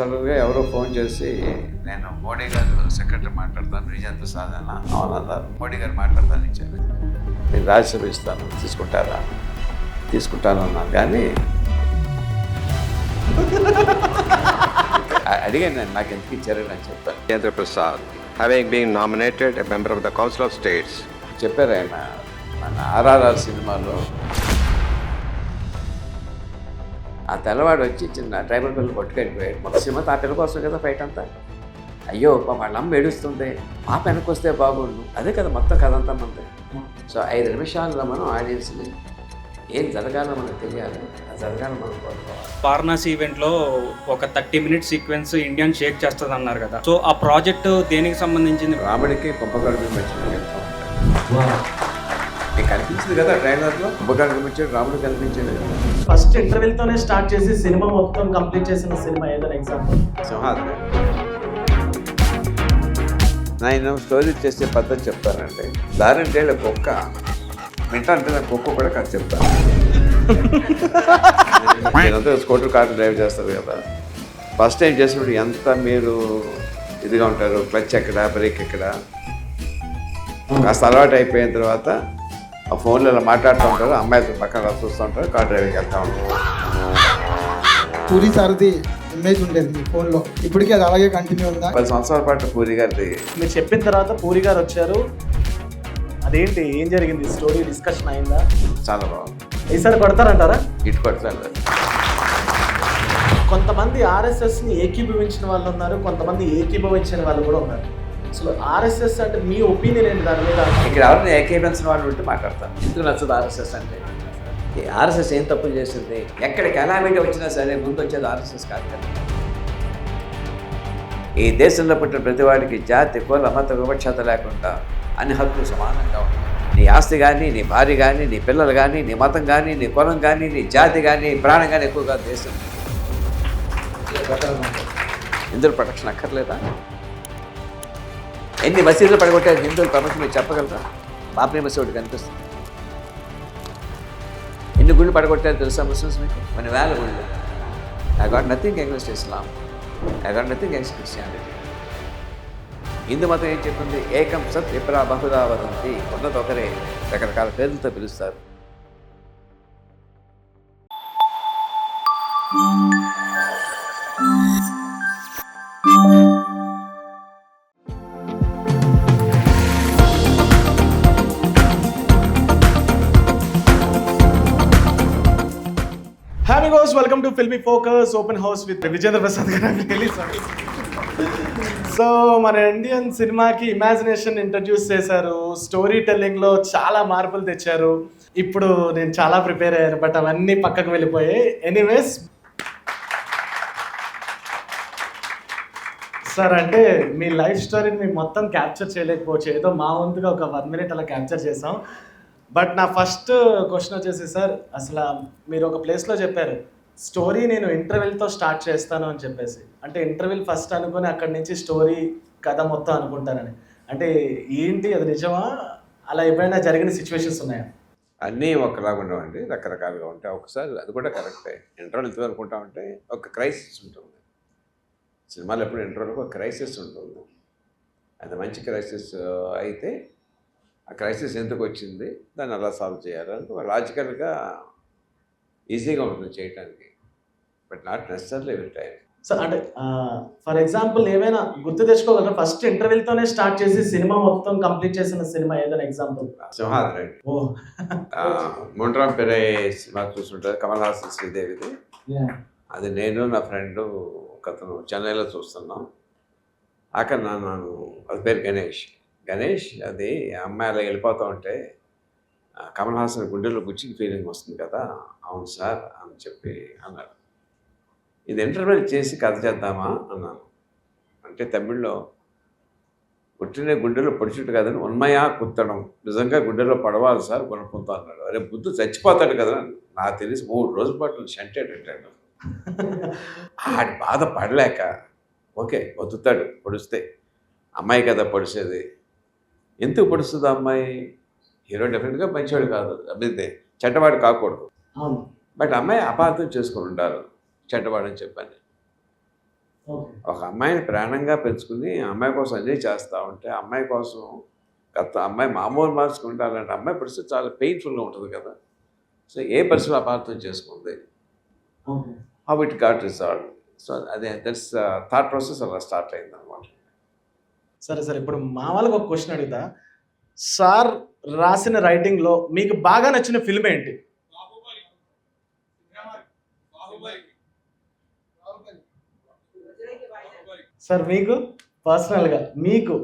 సడన్గా ఎవరో ఫోన్ చేసి నేను మోడీ గారు సెక్రటరీ మాట్లాడతాను విజయంత సాధన అవునన్నారు. మోడీ గారు మాట్లాడతాను ఇచ్చారు. నేను రాజ్యసభ ఇస్తాను తీసుకుంటాను అన్నాను. కానీ అడిగాను నేను నాకు ఎందుకు ఇచ్చారని అని చెప్పాను. Vijayendra Prasad, having been nominated a member of the Council of States. చెప్పారు ఆయన మన ఆర్ఆర్ఆర్ సినిమాలో ఆ తెల్లవాడు వచ్చి చిన్న ట్రైబల్ పిల్లలు కొట్టుకెళ్ళిపోయాడు. మొత్తం సినిమా ఆ పిల్ల కోసం కదా ఫైట్ అంతా. అయ్యో వాళ్ళ అమ్మ ఏడుస్తుంది, పాప వెనక్కి వస్తే బాగుండు, అదే కదా మొత్తం కథ అంతా మంది. సో 5 నిమిషాల్లో మనం ఆడియన్స్ని ఏం జరగాలో మనకు తెలియాలి, ఆ జరగాలో మనం కోరుకోవాలి. వారణాసి ఈవెంట్లో ఒక 30 మినిట్స్ సీక్వెన్స్ ఇండియన్ షేక్ చేస్తుంది అన్నారు కదా. సో ఆ ప్రాజెక్ట్ దేనికి సంబంధించింది? రాముడికి కుంభకర్ణుడికి మధ్య కనిపించింది కదా ట్రైలర్లో. కుంభకర్ణుడికి మధ్య రాముడు కనిపించింది కదా. ఫస్ట్ ఇంటర్వెల్తోనే స్టార్ట్ చేసి సినిమా మొత్తం కంప్లీట్ చేసిన సినిమా ఏదైనా ఎగ్జాంపుల్? సింహాద్రి. నేను స్టోరీ చేసే పద్ధతి చెప్తానండి. దారింటేళ్ళ కుక్క వింటే నా కుక్క కూడా కథ చెప్తాను. మీరంతా స్కూటర్ కార్ డ్రైవ్ చేస్తారు కదా. ఫస్ట్ టైం చేసినప్పుడు ఎంత మీరు ఇదిగా ఉంటారు, క్లచ్ ఎక్కడ బ్రేక్ ఎక్కడ, కాస్త అలవాటు అయిపోయిన తర్వాత ఆ ఫోన్లో ఇలా మాట్లాడుతూ ఉంటారు, అమ్మాయితో పక్కన చూస్తూ ఉంటారు, కార్ డ్రైవింగ్ వెళ్తూ ఉంటారు. పూరి సారథి ఇమేజ్ ఉండేది మీ ఫోన్లో, ఇప్పటికీ అది అలాగే కంటిన్యూ ఉందా? 10 సంవత్సరాల పాటు పూరి గారిది. మీరు చెప్పిన తర్వాత పూరి గారు వచ్చారు, అదేంటి ఏం జరిగింది? స్టోరీ డిస్కషన్ అయిందా? చాలా బాగుంది. ఈసారి కొడతారంటారా? ఇటు కొడతారు. కొంతమంది ఆర్ఎస్ఎస్ని ఏకీభవించిన వాళ్ళు ఉన్నారు, కొంతమంది ఏకీభవించిన వాళ్ళు కూడా ఉన్నారు. అసలు ఆర్ఎస్ఎస్ అంటే మీ ఒపీనియన్ ఏంటి దాని మీద? ఇక్కడ ఎవరిని ఏకీభవించిన వాళ్ళు ఉంటే మాట్లాడతాను. ఎందుకు నచ్చదు ఆర్ఎస్ఎస్ అంటే? ఈ ఆర్ఎస్ఎస్ ఏం తప్పులు చేసింది? ఎక్కడ కెలామిటీ వచ్చినా సరే ముందు వచ్చేది ఆర్ఎస్ఎస్ కాదు కదా. ఈ దేశంలో పుట్టిన ప్రతి వాడికి జాతి కుల మత వివక్షత లేకుండా అన్ని హక్కులు సమానంగా ఉంటాయి. నీ ఆస్తి కానీ, నీ భార్య కానీ, నీ పిల్లలు కానీ, నీ మతం కానీ, నీ కులం కానీ, నీ జాతి కానీ, ప్రాణం కానీ ఎక్కువగా దేశం. హిందువుల ప్రొటెక్షన్ అక్కర్లేదా? ఎన్ని మసీదులు పడగొట్టారు హిందువుల ప్రపంచం మీరు చెప్పగలరా? బాబ్రీ మసీదు ఒకటి కనిపిస్తుంది. ఎన్ని గుళ్ళు పడగొట్టారు తెలుసా ముస్లిమ్స్ మీకు? కొన్ని వేల గుళ్ళు. I got nothing against Islam, I got nothing against Christianity. Hindu మతం ఏం చెప్పింది? ఏకం సత్ విప్రా బహుదా వదంతి. ఉన్నది ఒకరే, రకరకాల పేర్లతో పిలుస్తారు. Hi goes, welcome to filmy focus open house with Vijayendra Prasad గారు. సో మన ఇండియన్ సినిమాకి ఇమాజినేషన్ ఇంట్రడ్యూస్ చేశారు, స్టోరీ టెల్లింగ్లో చాలా మార్పులు తెచ్చారు. ఇప్పుడు నేను చాలా ప్రిపేర్ అయ్యాను, బట్ అవన్నీ పక్కకు వెళ్ళిపోయాయి. ఎనీవేస్ సార్, అంటే మీ లైఫ్ స్టోరీని మేము మొత్తం క్యాప్చర్ చేయలేకపోవచ్చు, ఏదో మా వంతుగా ఒక 1 minute అలా క్యాప్చర్ చేసాం. బట్ నా ఫస్ట్ క్వశ్చన్ వచ్చేసి సార్, అసలు మీరు ఒక ప్లేస్లో చెప్పారు స్టోరీ నేను ఇంటర్వెల్తో స్టార్ట్ చేస్తాను అని చెప్పేసి. అంటే ఇంటర్వెల్ ఫస్ట్ అనుకుని అక్కడి నుంచి స్టోరీ కథ మొత్తం అనుకుంటానని. అంటే ఏంటి, అది నిజమా? అలా ఎప్పుడైనా జరిగిన సిచ్యువేషన్స్ ఉన్నాయా? అన్నీ ఒకలాగా ఉండవండి, రకరకాలుగా ఉంటాయి. ఒకసారి అది కూడా కరెక్టే. ఇంటర్వెల్ అనుకుంటామంటే ఒక క్రైసిస్ ఉంటుంది. సినిమాలో ఎప్పుడు ఇంటర్వెల్కి ఒక క్రైసిస్ ఉంటుంది. అది మంచి క్రైసిస్ అయితే ఆ క్రైసిస్ ఎందుకు వచ్చింది, దాన్ని అలా సాల్వ్ చేయాలంటే లాజికల్గా ఈజీగా ఉంటుంది చేయడానికి, but not necessary every time. So అంటే ఫర్ ఎగ్జాంపుల్ ఏమైనా గుర్తు తెచ్చుకోగలరా? ఫస్ట్ ఇంటర్వెల్తోనే స్టార్ట్ చేసి సినిమా మొత్తం కంప్లీట్ చేసిన సినిమా ఏదైనా ఎగ్జాంపుల్? సింహాద్రి. ముండ్రాం పెరై సినిమా చూస్తుంటుంది, కమల్ హాసన్ శ్రీదేవిది. అది నేను నా ఫ్రెండ్ ఒకతను చెన్నైలో చూస్తున్నాం. అక్కడ నన్ను, అది పేరు గణేష్. అది అమ్మాయి అలా వెళ్ళిపోతూ ఉంటే కమల్ హాసన్ గుండెలో గుచ్చికి ఫీలింగ్ వస్తుంది కదా. అవును సార్ అని చెప్పి అన్నాడు. ఇది ఇంటర్వ్యూ చేసి కథ చేద్దామా అన్నాను. అంటే తమిళ్లో పుట్టిన గుండెలో పొడిచుట్టు కదని ఉన్మయా కుత్తడం, నిజంగా గుండెలో పడవాలి సార్ గుణపంతో అన్నాడు. అరే బుద్ధు చచ్చిపోతాడు కదా. నాకు తెలిసి 3 రోజుల పాటు షంటెడ్ అంటాడు. ఆడి బాధ పడలేక ఓకే బతుకుతాడు పొడిస్తే. అమ్మాయి కదా పొడిసేది. ఎందుకు పొడుస్తుంది అమ్మాయి? హీరో డెఫినెట్గా మంచివాడు కాదు, అభిదే చెడ్డవాడు కాకూడదు. బట్ అమ్మాయి అపార్థం చేసుకుని ఉండాలి చెడ్డవాడని చెప్పాను. ఒక అమ్మాయిని ప్రాణంగా పెంచుకుని అమ్మాయి కోసం అన్నీ చేస్తూ ఉంటే అమ్మాయి కోసం అమ్మాయి మామూలు మార్చుకుంటారంటే అమ్మాయి పరిస్థితి చాలా పెయిన్ఫుల్గా ఉంటుంది కదా. సో ఏ పరిస్థితి అపార్థం చేసుకుంది, how it got resolve. So అదే దట్స్ థాట్ ప్రాసెస్ అలా స్టార్ట్ అయింది అనమాట. సరే సరే, ఇప్పుడు మా వాళ్ళకి ఒక క్వశ్చన్ అడుగుతా. సార్ రాసిన రైటింగ్లో మీకు బాగా నచ్చిన ఫిల్మ్ ఏంటి? సార్ మీకు పర్సనల్గా మీకు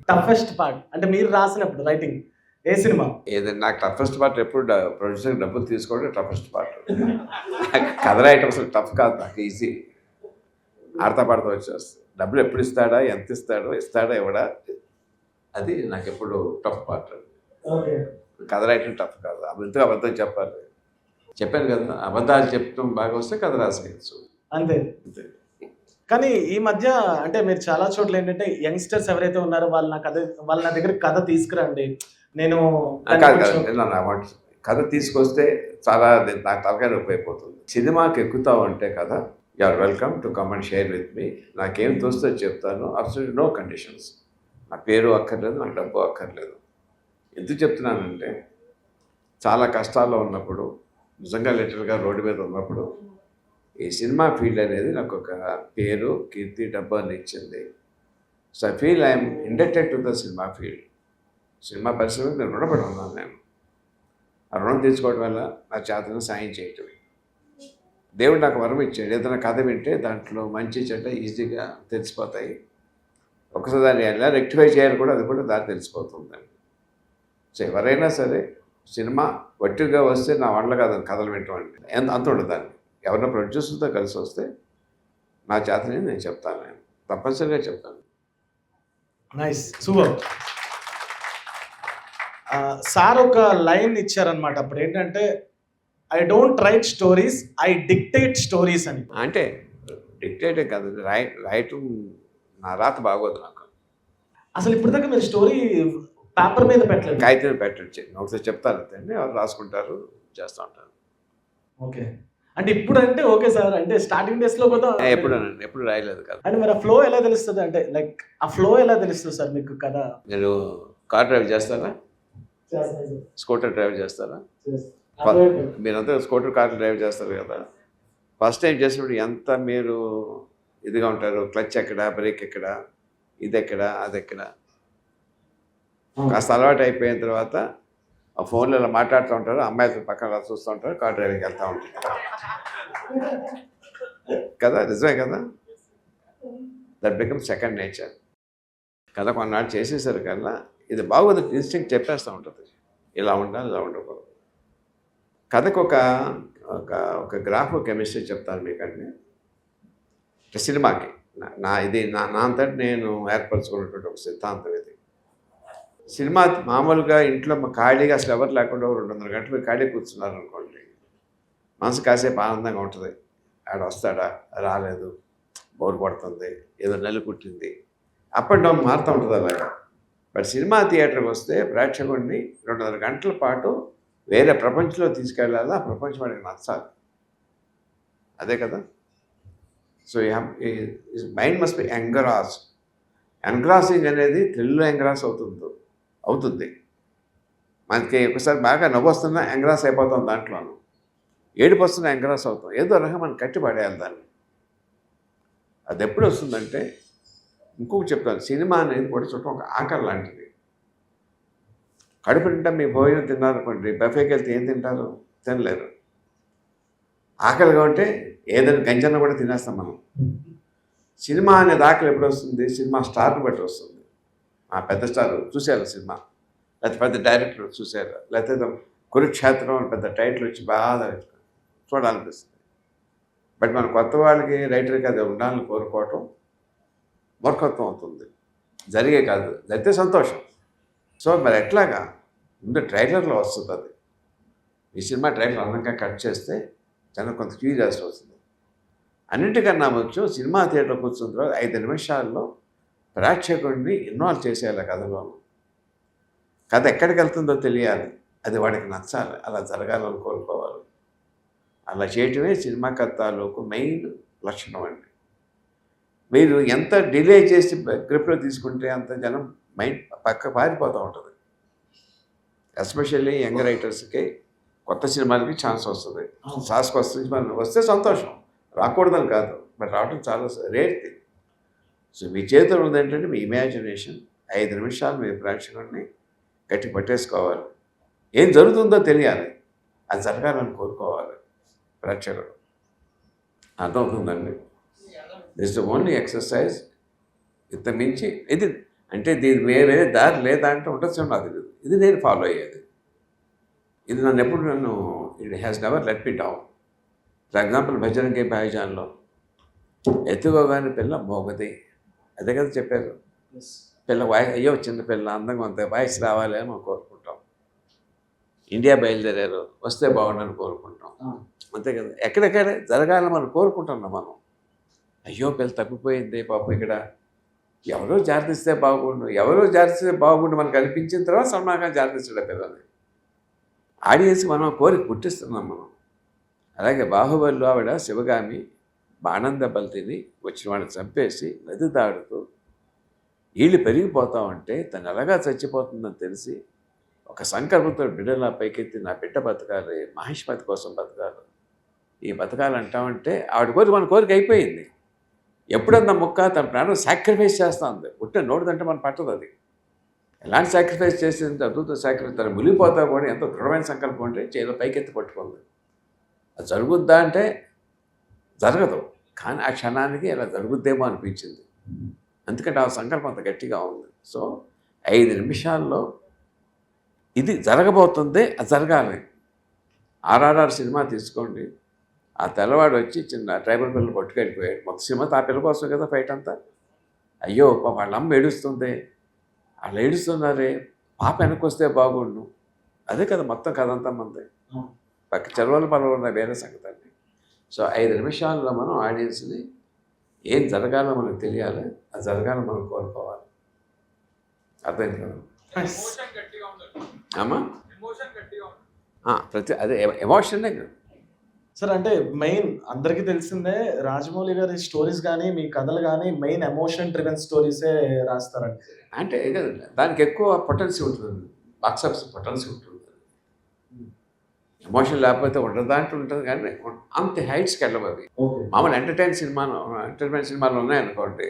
టఫెస్ట్ పార్ట్ అంటే మీరు రాసినప్పుడు రైటింగ్ ఏ సినిమా? ఏదైనా నాకు టఫెస్ట్ పార్ట్ ఎప్పుడు ప్రొడ్యూసర్ డబ్బులు తీసుకోవడం టఫెస్ట్ పార్ట్. కథ రాయటం అసలు టఫ్ కాదు, నాకు ఈజీ. ఆడతా పాడతా వచ్చేస్తుంది. డబ్బులు ఎప్పుడు ఇస్తాడా, ఎంత ఇస్తాడా ఇవ్వడా, అది నాకు ఎప్పుడు టఫ్ పార్ట్. కథ రాయటం టఫ్ కాదు. ఎంతో అబద్ధం చెప్పాలి. చెప్పాను కదా, అబద్ధాలు చెప్పడం బాగా వస్తే కథ రాసేయచ్చు అంతే. కానీ ఈ మధ్య అంటే మీరు చాలా చోట్ల ఏంటంటే యంగ్స్టర్స్ ఎవరైతే ఉన్నారో వాళ్ళ నా దగ్గర కథ తీసుకురండి, నేను కథ తీసుకొస్తే చాలా నాకు తలకాయ నొప్పి అయిపోతుంది. సినిమాకి ఎక్కుతావు అంటే కదా, you are welcome to come and share with me. నాకేం తోస్తే చెప్తాను, అబ్సల్యూట్లీ నో కండిషన్స్. నా పేరు అక్కర్లేదు, నాకు డబ్బు అక్కర్లేదు. ఎందుకు చెప్తున్నానంటే చాలా కష్టాల్లో ఉన్నప్పుడు, నిజంగా లిటరల్గా రోడ్డు మీద ఉన్నప్పుడు ఈ సినిమా ఫీల్డ్ అనేది నాకు ఒక పేరు, కీర్తి, డబ్బు అని ఇచ్చింది. So I feel I'm inducted to the cinema field. Cinema పరిశ్రమకి నేను రుణపడి ఉన్నాను. నేను ఆ రుణం తీసుకోవడం వల్ల నా చేతను సాయం చేయటం. దేవుడు నాకు వరం ఇచ్చాడు. ఏదైనా కథ వింటే దాంట్లో మంచి చెడ్డ ఈజీగా తెలిసిపోతాయి. ఒకసారి దాన్ని ఎలా రెక్టిఫై చేయాలి కూడా, అది కూడా దాన్ని తెలిసిపోతుంది. సో ఎవరైనా సరే సినిమా వట్టిగా వస్తే నా వంటలు కాదు కథలు వింటాం అంటే అంత ఉండదు. దాన్ని ఎవరైనా ప్రొడ్యూసర్తో కలిసి వస్తే నా చేతని నేను చెప్తాను, నేను తప్పనిసరిగా చెప్తాను. Nice, super. సార్ ఒక లైన్ ఇచ్చారనమాట అప్పుడు, ఏంటంటే I don't write stories, I dictate stories అని. అంటే డిక్టేటే కాదు, రైట్ నా రాత బాగోదు నాకు. అసలు ఇప్పుడు దాకా మీరు స్టోరీ పేపర్ మీద పెట్టలేదు, కాగితం పెట్టచ్చు. ఒకసారి చెప్తాను అంతే, వాళ్ళు రాసుకుంటారు, చేస్తూ ఉంటారు. ఓకే. అంటే ఇప్పుడు అంటే ఓకే సార్, అంటే స్టార్టింగ్ డేస్ లో కూడా ఎప్పుడు రాయలేదు కదా. అంటే మరి ఆ ఫ్లో ఎలా తెలుస్తుంది, అంటే లైక్ ఆ ఫ్లో ఎలా తెలుస్తుంది సార్ మీకు కదా? మీరు కార్ డ్రైవ్ చేస్తారా, స్కూటర్ డ్రైవ్ చేస్తారా? మీరంతా స్కూటర్ కార్ డ్రైవ్ చేస్తారు కదా. ఫస్ట్ టైం చేసినప్పుడు ఎంత మీరు ఇదిగా ఉంటారు, క్లచ్ ఎక్కడ, బ్రేక్ ఎక్కడ, ఇది ఎక్కడ, అది ఎక్కడ. కాస్త అలవాటు అయిపోయిన తర్వాత ఆ ఫోన్లో ఇలా మాట్లాడుతూ ఉంటారు, అమ్మాయిలతో పక్కన చూస్తూ ఉంటారు, కార్ డ్రైవింగ్ వెళ్తూ ఉంటారు కదా. నిజమే కదా, దట్ బికమ్ సెకండ్ నేచర్ కదా. కొన్నాళ్ళు చేసేసారు కల్లా ఇది బాగోదు, ఇన్స్టింక్ట్ చెప్పేస్తూ ఉంటుంది, ఇలా ఉండాలి, ఇలా ఉండకూడదు. కథకు ఒక గ్రాఫ్ కెమిస్ట్రీ చెప్తాను మీకంటే. సినిమాకి నా అంతటి నేను ఏర్పరచుకున్నటువంటి ఒక సిద్ధాంతం ఇది. సినిమా మామూలుగా ఇంట్లో ఖాళీగా అసలు ఎవరు లేకుండా 200 గంటలు మీరు ఖాళీ కూర్చున్నారు అనుకోండి, మనసు కాసేపు ఆనందంగా ఉంటుంది. ఆడ వస్తాడా, రాలేదు, బోర్ కొడుతుంది, ఏదో నెల కుట్టింది, అప్ అండ్ డౌన్ మారుతూ ఉంటుంది అలాగా. బట్ సినిమా థియేటర్కి వస్తే ప్రేక్షకుడిని 200 గంటల పాటు వేరే ప్రపంచంలో తీసుకెళ్ళాలి, ఆ ప్రపంచం వాడికి నచ్చాలి. అదే కదా. సో మైండ్ మస్ట్ బి ఎంగ్రాసింగ్ అనేది థ్రిల్లో ఎంగ్రాస్ అవుతుంది. మనకి ఒకసారి బాగా నవ్వు వస్తున్నా ఎంగ్రాస్ అయిపోతాం, దాంట్లోనూ ఏడుపు వస్తున్నా ఎంగ్రాస్ అవుతాం. ఏదో రకంగా మనం కట్టి పడేయాలి దాన్ని. అది ఎప్పుడు వస్తుందంటే, ఇంకొకటి చెప్తాను, సినిమా అనేది కూడా చుట్టూ ఒక ఆకలి లాంటిది. కడుపు నిండా మీ భోజనం తిన్నారనుకోండి, బఫేకి వెళ్తే ఏం తింటారు, తినలేరు. ఆకలిగా ఉంటే ఏదైనా గంజన్న కూడా తినేస్తాం మనం. సినిమా అనేది ఆకలి ఎప్పుడు వస్తుంది, సినిమా స్టార్ని బట్టి వస్తుంది. ఆ పెద్ద స్టార్ చూశారు సినిమా, లేకపోతే పెద్ద డైరెక్టర్ చూశారు, లేకపోతే కురుక్షేత్రం అని పెద్ద టైటిల్ వచ్చి బాగా చూడాలనిపిస్తుంది. బట్ మన కొత్త వాళ్ళకి రైటర్కి అది ఉండాలని కోరుకోవటం మూర్ఖత్వం అవుతుంది. జరిగే కాదు, జరిగితే సంతోషం. సో మరి ఎట్లాగా ముందు ట్రైలర్లో వస్తుంది అది. ఈ సినిమా ట్రైలర్ అందంగా కట్ చేస్తే చాలా కొంత క్యూరియాసిటీ వస్తుంది. అన్నిటికన్నా ముఖ్యం, సినిమా థియేటర్లో కూర్చున్న తర్వాత 5 నిమిషాల్లో ప్రేక్షకుడిని ఇన్వాల్వ్ చేసేయాలి కథలోను. కథ ఎక్కడికి వెళ్తుందో తెలియాలి, అది వాడికి నచ్చాలి, అలా జరగాలని కోరుకోవాలి. అలా చేయటమే సినిమా కథ తాలూకు మెయిన్ లక్షణం అండి. మీరు ఎంత డిలే చేసి గ్రిప్లో తీసుకుంటే అంత జనం మైండ్ పక్క పారిపోతూ ఉంటుంది. ఎస్పెషల్లీ యంగ్ రైటర్స్కి కొత్త సినిమాలకి ఛాన్స్ వస్తుంది. సాస్కి వస్తుంది, వస్తే సంతోషం, రాకూడదని కాదు, బట్ రావడం చాలా రేర్ థింగ్. సో మీ చేతిలో ఉంది ఏంటంటే మీ ఇమాజినేషన్. 5 నిమిషాలు మీ ప్రేక్షకుడిని గట్టి పట్టేసుకోవాలి. ఏం జరుగుతుందో తెలియాలి, అది జరగాలని కోరుకోవాలి ప్రేక్షకుడు. అర్థమవుతుందండి? This the only exercise. ఇంత మించి ఇది అంటే దీని వేరే దారి లేదా అంటే ఉండొచ్చు, నాకు తెలియదు. ఇది నేను ఫాలో అయ్యేది. ఇది నన్ను it has never let me down. For example భజనకి భాయిజాన్లో ఎత్తుకోగానే పిల్ల మోగది, అదే కదా చెప్పారు. పిల్ల వాయిస్ అయ్యో చిన్న పిల్ల అందంగా అంత వాయిస్ రావాలి అని మనం కోరుకుంటాం. ఇండియా బయలుదేరారు, వస్తే బాగుండని కోరుకుంటాం, అంతే కదా. ఎక్కడెక్కడ జరగాలని మనం కోరుకుంటున్నాం. మనం అయ్యో పిల్ల తప్పిపోయింది పాపం, ఇక్కడ ఎవరో జాగ్రత్తిస్తే బాగుండు మనకు అనిపించిన తర్వాత సల్మాన్ ఖాన్ జాగ్రత్తిస్తాడు పిల్లల్ని. ఆడియన్స్ మనం కోరిక పుట్టిస్తున్నాం మనం. అలాగే బాహుబలిలో ఆవిడ శివగామి బాణం దెబ్బలు తిని వచ్చిన వాడిని చంపేసి నది దాడుతూ వీళ్ళు పెరిగిపోతా ఉంటే తను ఎలాగా చచ్చిపోతుందని తెలిసి ఒక సంకల్పంతో బిడ్డలా పైకెత్తి నా బిడ్డ బతకాలి, మహిష్మతి కోసం బతకాలి, ఈ బతకాలి అంటామంటే ఆవిడ కోరిక మన కోరిక అయిపోయింది. ఎప్పుడన్నా ముక్క తన ప్రాణం సాక్రిఫైస్ చేస్తూ ఉంది. పుట్టిన నోటిదంటే మనం పట్టదు. అది ఎలాంటి సాక్రిఫైస్ చేసింది, అద్భుత సాక్రిఫైస్. తను మునిగిపోతా కూడా ఎంతో దృఢమైన సంకల్పం అంటే చేతిలో పైకెత్తి పట్టుకుంది. అది జరుగుద్దా అంటే జరగదు, కానీ ఆ క్షణానికి ఇలా జరుగుద్దేమో అనిపించింది. ఎందుకంటే ఆ సంకల్పం అంత గట్టిగా ఉంది. సో 5 నిమిషాల్లో ఇది జరగబోతుంది, అది జరగాలి. RRR సినిమా తీసుకోండి, ఆ తెల్లవాడు వచ్చి చిన్న ట్రైబల్ పిల్లలు పట్టుకెళ్ళిపోయాడు. మొత్తం సినిమా ఆ పిల్ల కోసం కదా ఫైట్ అంతా. అయ్యో వాళ్ళ అమ్మ ఏడుస్తుంది, వాళ్ళు ఏడుస్తున్నారే, పాప వెనక్కి వస్తే బాగుండు, అదే కదా మొత్తం కథ అంతా మంది. పక్క చెరువుల పనులు ఉన్న వేరే సంగతి అండి. సో 5 నిమిషాల్లో మనం ఆడియన్స్ని ఏం జరగాలో మనకు తెలియాలి, అది జరగాలని మనం కోరుకోవాలి. అర్థం కదా అమ్మా? ప్రతి అదే ఎమోషన్నే కదా సార్. అంటే మెయిన్ అందరికీ తెలిసిందే రాజమౌళి గారి స్టోరీస్ కానీ మీ కథలు కానీ మెయిన్ ఎమోషన్ డ్రివెన్ స్టోరీసే రాస్తారండి. అంటే కదండి, దానికి ఎక్కువ పొటెన్సీ ఉంటుంది, బాక్స్ ఆఫీస్ పొటెన్సీ ఉంటుంది. ఎమోషన్ లేకపోతే ఉండదాంట్లో ఉంటుంది, కానీ అంత హైట్స్కి వెళ్ళవు అవి. మామూలు ఎంటర్టైన్మెంట్ సినిమాలు ఉన్నాయనుకోండి,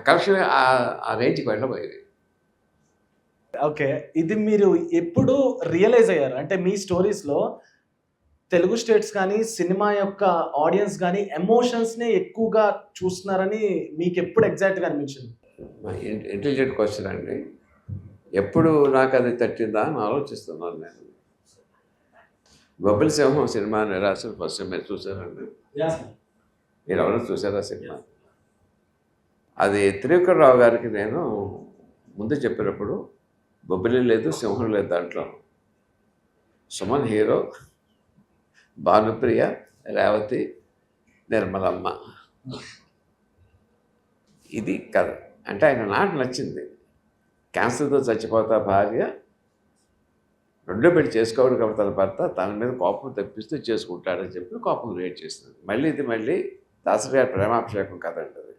కలెక్షన్ ఆ రేంజ్కి వెళ్ళబోయేది. ఓకే, ఇది మీరు ఎప్పుడు రియలైజ్ అయ్యారు? అంటే మీ స్టోరీస్లో తెలుగు స్టేట్స్ కానీ సినిమా యొక్క ఆడియన్స్ కానీ ఎమోషన్స్నే ఎక్కువగా చూస్తున్నారని మీకు ఎప్పుడు ఎగ్జాక్ట్గా అనిపించింది? ఇంటెలిజెంట్ క్వశ్చన్ అండి. ఎప్పుడు నాకు అది తట్టిందా అని ఆలోచిస్తున్నాను నేను. బొబ్బిలి సింహం సినిమా నిరాశ ఫస్ట్ మీరు చూసారండి? మీరు ఎవరైనా చూసారా సినిమా? అది త్రివిక్రమరావు గారికి నేను ముందు చెప్పినప్పుడు బొబ్బిలి లేదు, సింహం లేదు దాంట్లో. సుమన్ హీరో, భానుప్రియ, రేవతి, నిర్మలమ్మ, ఇది కథ. అంటే ఆయన నాకు నచ్చింది. క్యాన్సర్తో చచ్చిపోతా భార్య, రెండో పెళ్లి చేసుకోవడం కాబట్టి తన భర్త తన మీద కోపం తెప్పిస్తూ చేసుకుంటాడని చెప్పి కోపం క్రియేట్ చేస్తుంది. మళ్ళీ దాసరి గారి ప్రేమాభిషేకం కథ అంటది.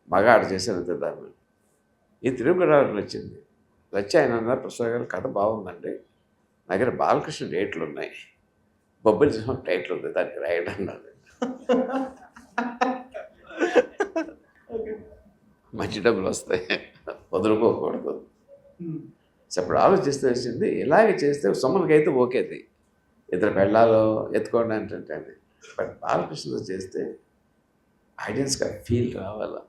మగాడు చేసినంత దాన్ని. ఈ త్రివిక్రమరావుకి నచ్చింది. వచ్చి ఆయన అన్నారు, ప్రసాద్ గారు కథ బాగుందండి, నా దగ్గర బాలకృష్ణ డేట్లు ఉన్నాయి, బొబ్బిలి సింహం టైట్లు ఉంది, దానికి రాయడం అన్నది. మంచి డబ్బులు వస్తాయి, వదులుకోకూడదు. సో అప్పుడు ఆలోచిస్తే వచ్చింది, ఇలాగే చేస్తే సొమ్మలకి అయితే ఓకేది, ఇద్దరు పెళ్ళాలో ఎత్తుకోండి అంటే. బట్ బాలకృష్ణతో చేస్తే ఆడియన్స్గా ఫీల్ రావాలి.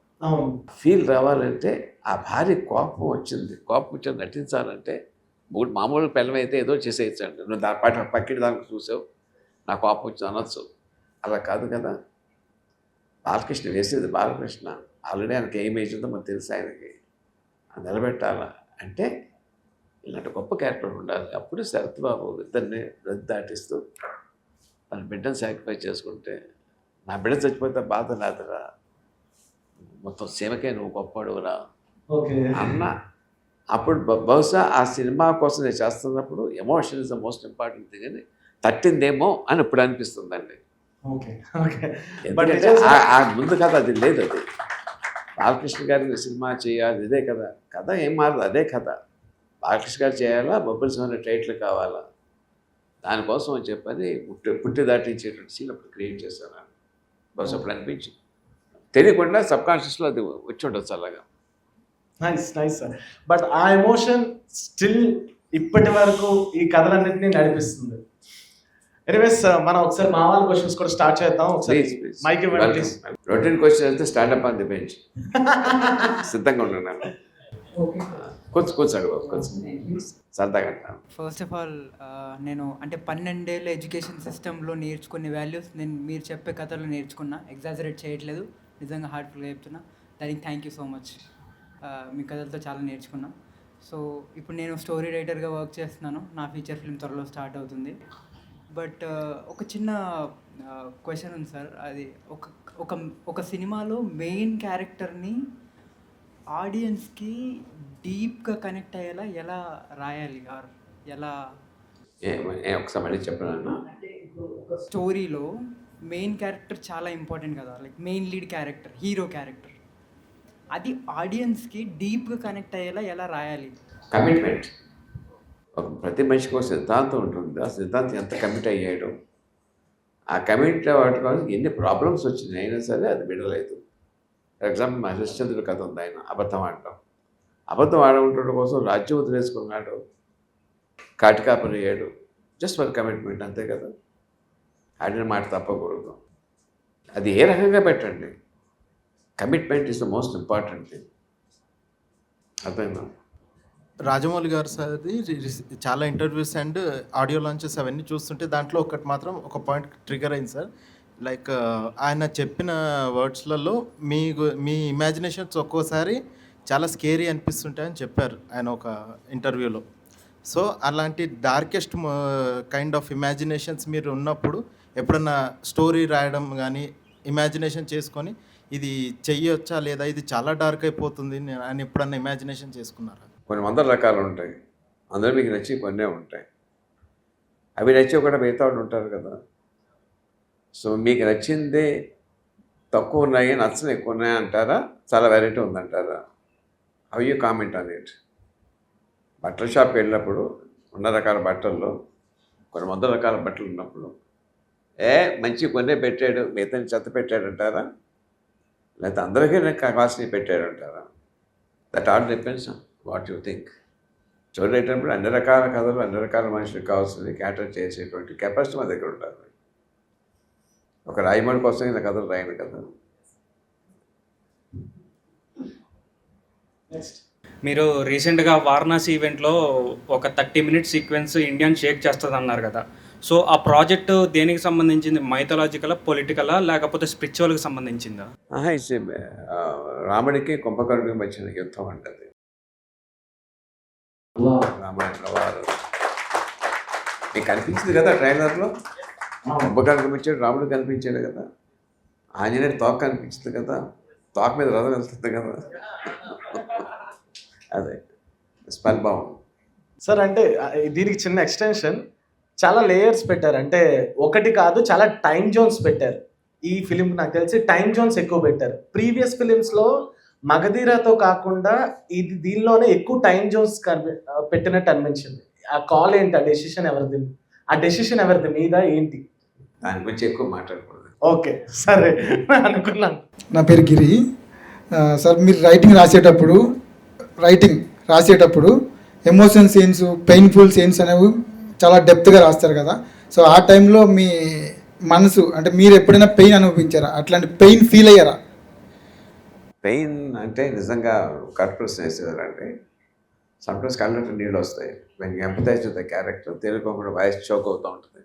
ఫీల్ రావాలంటే ఆ భార్య కోపం వచ్చి నటించాలంటే మామూలు పిల్లమైతే ఏదో చేసేయచ్చు అంటే, నువ్వు దాని పక్కిటి దానికి చూసావు, నా కోపం వచ్చి అనొచ్చు. అలా కాదు కదా. బాలకృష్ణ వేసేది బాలకృష్ణ, ఆల్రెడీ ఆయనకి ఏం ఏజ్ ఉందో మనకు తెలుసు. ఆయనకి నిలబెట్టాలా అంటే ఇలాంటి గొప్ప క్యారెక్టర్ ఉండాలి. అప్పుడు శరత్ బాబు ఇద్దరిని దాటిస్తూ తన బిడ్డను సాక్రిఫైస్ చేసుకుంటే, నా బిడ్డ చచ్చిపోతే బాధ లేదురా, మొత్తం సీమకే నువ్వు గొప్పడురా అన్న. అప్పుడు బహుశా ఆ సినిమా కోసం నేను చేస్తున్నప్పుడు emotion is the most important thing అని తట్టిందేమో అని ఇప్పుడు అనిపిస్తుందండి. ఓకే ఓకే బట్ ఎందుకంటే ఆ ముందు కథ అది లేదు. అది బాలకృష్ణ గారి సినిమా చేయాలి, ఇదే కదా కథ, ఏం మారదు, అదే కథ. బాలకృష్ణ గారు చేయాలా, బొబ్బుల సింహ టైటిల్ కావాలా, దానికోసం అని చెప్పని పుట్టి దాటించేటువంటి సీన్ అప్పుడు క్రియేట్ చేశాను. బస్ అప్పుడు అనిపించి తెలియకుండా సబ్కాన్షియస్లో అది వచ్చి ఉండొచ్చు అలాగా. Nice sir. బట్ ఆ ఎమోషన్ స్టిల్ ఇప్పటి వరకు ఈ కథలన్నింటినీ నడిపిస్తుంది. ఎనీవేస్ మనం ఒకసారి మా వాళ్ళ క్వశ్చన్స్ కూడా స్టార్ట్ చేద్దాం. ఒకసారి మైక్ ఇవ్వండి ప్లీజ్. రొటీన్ క్వశ్చన్ అయితే స్టాండప్ ఆన్ ది బెంచ్. సిద్ధంగా ఉన్నాను. కూర్చోండి బాబు, కొంచెం సరదాగా అంటాను. ఫస్ట్ ఆఫ్ ఆల్ నేను అంటే 12 ఏళ్ళ ఎడ్యుకేషన్ సిస్టంలో నేర్చుకునే వాల్యూస్ నేను మీరు చెప్పే కథలో నేర్చుకున్నా. ఎగ్జాజరేట్ చేయట్లేదు, నిజంగా హార్ట్ఫుల్గా చెప్తున్నా. దానికి థ్యాంక్ యూ సో మచ్. మీ కథలతో చాలా నేర్చుకున్నా. సో ఇప్పుడు నేను స్టోరీ రైటర్గా వర్క్ చేస్తున్నాను. నా ఫీచర్ ఫిల్మ్ త్వరలో స్టార్ట్ అవుతుంది. బట్ ఒక చిన్న క్వశ్చన్ ఉంది సార్. అది ఒక సినిమాలో మెయిన్ క్యారెక్టర్ని ఆడియన్స్కి డీప్గా కనెక్ట్ అయ్యేలా ఎలా రాయాలి, ఆర్ ఎలా ఒకసారి మళ్ళీ చెప్పాను. స్టోరీలో మెయిన్ క్యారెక్టర్ చాలా ఇంపార్టెంట్ కదా, like main lead character, hero character, అది ఆడియన్స్కి డీప్గా కనెక్ట్ అయ్యేలా ఎలా రాయాలి? కమిట్మెంట్. ప్రతి మనిషికి ఒక సిద్ధాంతం ఉంటుంది. ఆ సిద్ధాంతం ఎంత కమిట్ అయ్యాడు, ఆ కమిట్ వాటికి ఎన్ని ప్రాబ్లమ్స్ వచ్చినాయి అయినా సరే అది విడలేదు. ఫర్ ఎగ్జాంపుల్ మా హరిశ్చంద్రుడి కథ ఉంది. ఆయన అబద్ధం ఆడటం, అబద్ధం ఆడటం కోసం రాజ్యం వదిలేసుకున్నాడు, కాటికాపరయ్యాడు, జస్ట్ ఫర్ కమిట్మెంట్, అంతే కదా. ఆడిన మాట తప్పకూడదు. అది ఏ రకంగా పెట్టండి, commitment is the most important thing. అర్థమైందా? రాజమౌళి గారు సార్ది చాలా ఇంటర్వ్యూస్ అండ్ ఆడియో లాంచెస్ అవన్నీ చూస్తుంటే దాంట్లో ఒకటి మాత్రం ఒక పాయింట్ ట్రిగర్ అయింది సార్. లైక్ ఆయన చెప్పిన వర్డ్స్లలో మీ ఇమాజినేషన్స్ ఒక్కోసారి చాలా స్కేరీ అనిపిస్తుంటాయని చెప్పారు ఆయన ఒక ఇంటర్వ్యూలో. సో అలాంటి డార్కెస్ట్ కైండ్ ఆఫ్ ఇమాజినేషన్స్ మీరు ఉన్నప్పుడు ఎప్పుడన్నా స్టోరీ రాయడం కానీ ఇమాజినేషన్ చేసుకొని ఇది చెయ్యొచ్చా లేదా, ఇది చాలా డార్క్ అయిపోతుంది అని ఎప్పుడన్నా ఇమాజినేషన్ చేసుకున్నారా? కొన్ని వందల రకాలు ఉంటాయి, అందులో మీకు నచ్చి కొన్నే ఉంటాయి. అవి నచ్చి కూడా మిగతా వాళ్ళు ఉంటారు కదా. సో మీకు నచ్చింది తక్కువ ఉన్నాయి, నచ్చని ఎక్కువ ఉన్నాయి అంటారా, చాలా వెరైటీ ఉందంటారా? How you comment on it? బట్టల షాప్కి వెళ్ళినప్పుడు ఉన్న రకాల బట్టల్లో కొన్ని వందల రకాల బట్టలు ఉన్నప్పుడు మంచి కొన్నే పెట్టాడు, మిగతా చెత్త పెట్టాడు అంటారా, లేకపోతే అందరికీ కావాల్సినవి పెట్టాడు అంటారా? That all depends on what you think. Story రైటర్నప్పుడు అన్ని రకాల కథలు అన్ని రకాల మనుషులకు కావాల్సింది క్యాటర్ చేసేటువంటి కెపాసిటీ మా దగ్గర ఉంటుంది. ఒక రాయమణి కోసం ఇలా కథలు రాయను కదా. మీరు రీసెంట్గా వారణాసి ఈవెంట్లో ఒక 30 మినిట్స్ సీక్వెన్స్ ఇండియన్ షేక్ చేస్తుంది అన్నారు కదా. సో ఆ ప్రాజెక్టు దేనికి సంబంధించింది? మైథలాజికలా, పొలిటికలా, లేకపోతే స్పిరిచువల్కి సంబంధించిందా? రాముడికి కుంభకర్ణుడికి మధ్య యుద్ధం అంటది. రామాయణ వారు మీకు కనిపించింది కదా ట్రైలర్లో. కుంభకర్ణుడు కనిపించాడు, రాముడు కనిపించాడు కదా, ఆంజనేయుడు తోక కనిపించింది కదా, తోక మీద రథం వెళ్తుంది కదా. అదే స్పెల్ బాగుంది సార్. అంటే దీనికి చిన్న ఎక్స్టెన్షన్, చాలా లేయర్స్ పెట్టారు. అంటే ఒకటి కాదు, చాలా టైం జోన్స్ పెట్టారు. ఈ ఫిలిం నాకు తెలిసి టైం జోన్స్ ఎక్కువ పెట్టారు. ప్రీవియస్ ఫిలిమ్స్లో మగధీరతో కాకుండా ఇది దీనిలోనే ఎక్కువ టైం జోన్స్ పెట్టినట్టు అనిపించింది. ఆ కాల్ ఏంటి, ఆ డెసిషన్ ఎవరిది మీద ఏంటి? దాని గురించి ఎక్కువ మాట్లాడకూడదు. ఓకే సరే అనుకున్నాను. నా పేరు గిరి సార్. మీరు రైటింగ్ రాసేటప్పుడు ఎమోషన్ సీన్స్, పెయిన్ఫుల్ సీన్స్ అనేవి చాలా డెప్త్గా రాస్తారు కదా. సో ఆ టైంలో మీ మనసు అంటే మీరు ఎప్పుడైనా పెయిన్ అనుభవించారా? అట్లాంటి పెయిన్ ఫీల్ అయ్యారా? పెయిన్ అంటే నిజంగా కరెక్ట్ ప్రశ్న వేసేదారంటే సమ్టైమ్స్ కళ్ళంటే నీళ్ళు వస్తాయి. When you empathize with the character, తెలుగుకుండా వాయిస్ చోక్ అవుతూ ఉంటుంది.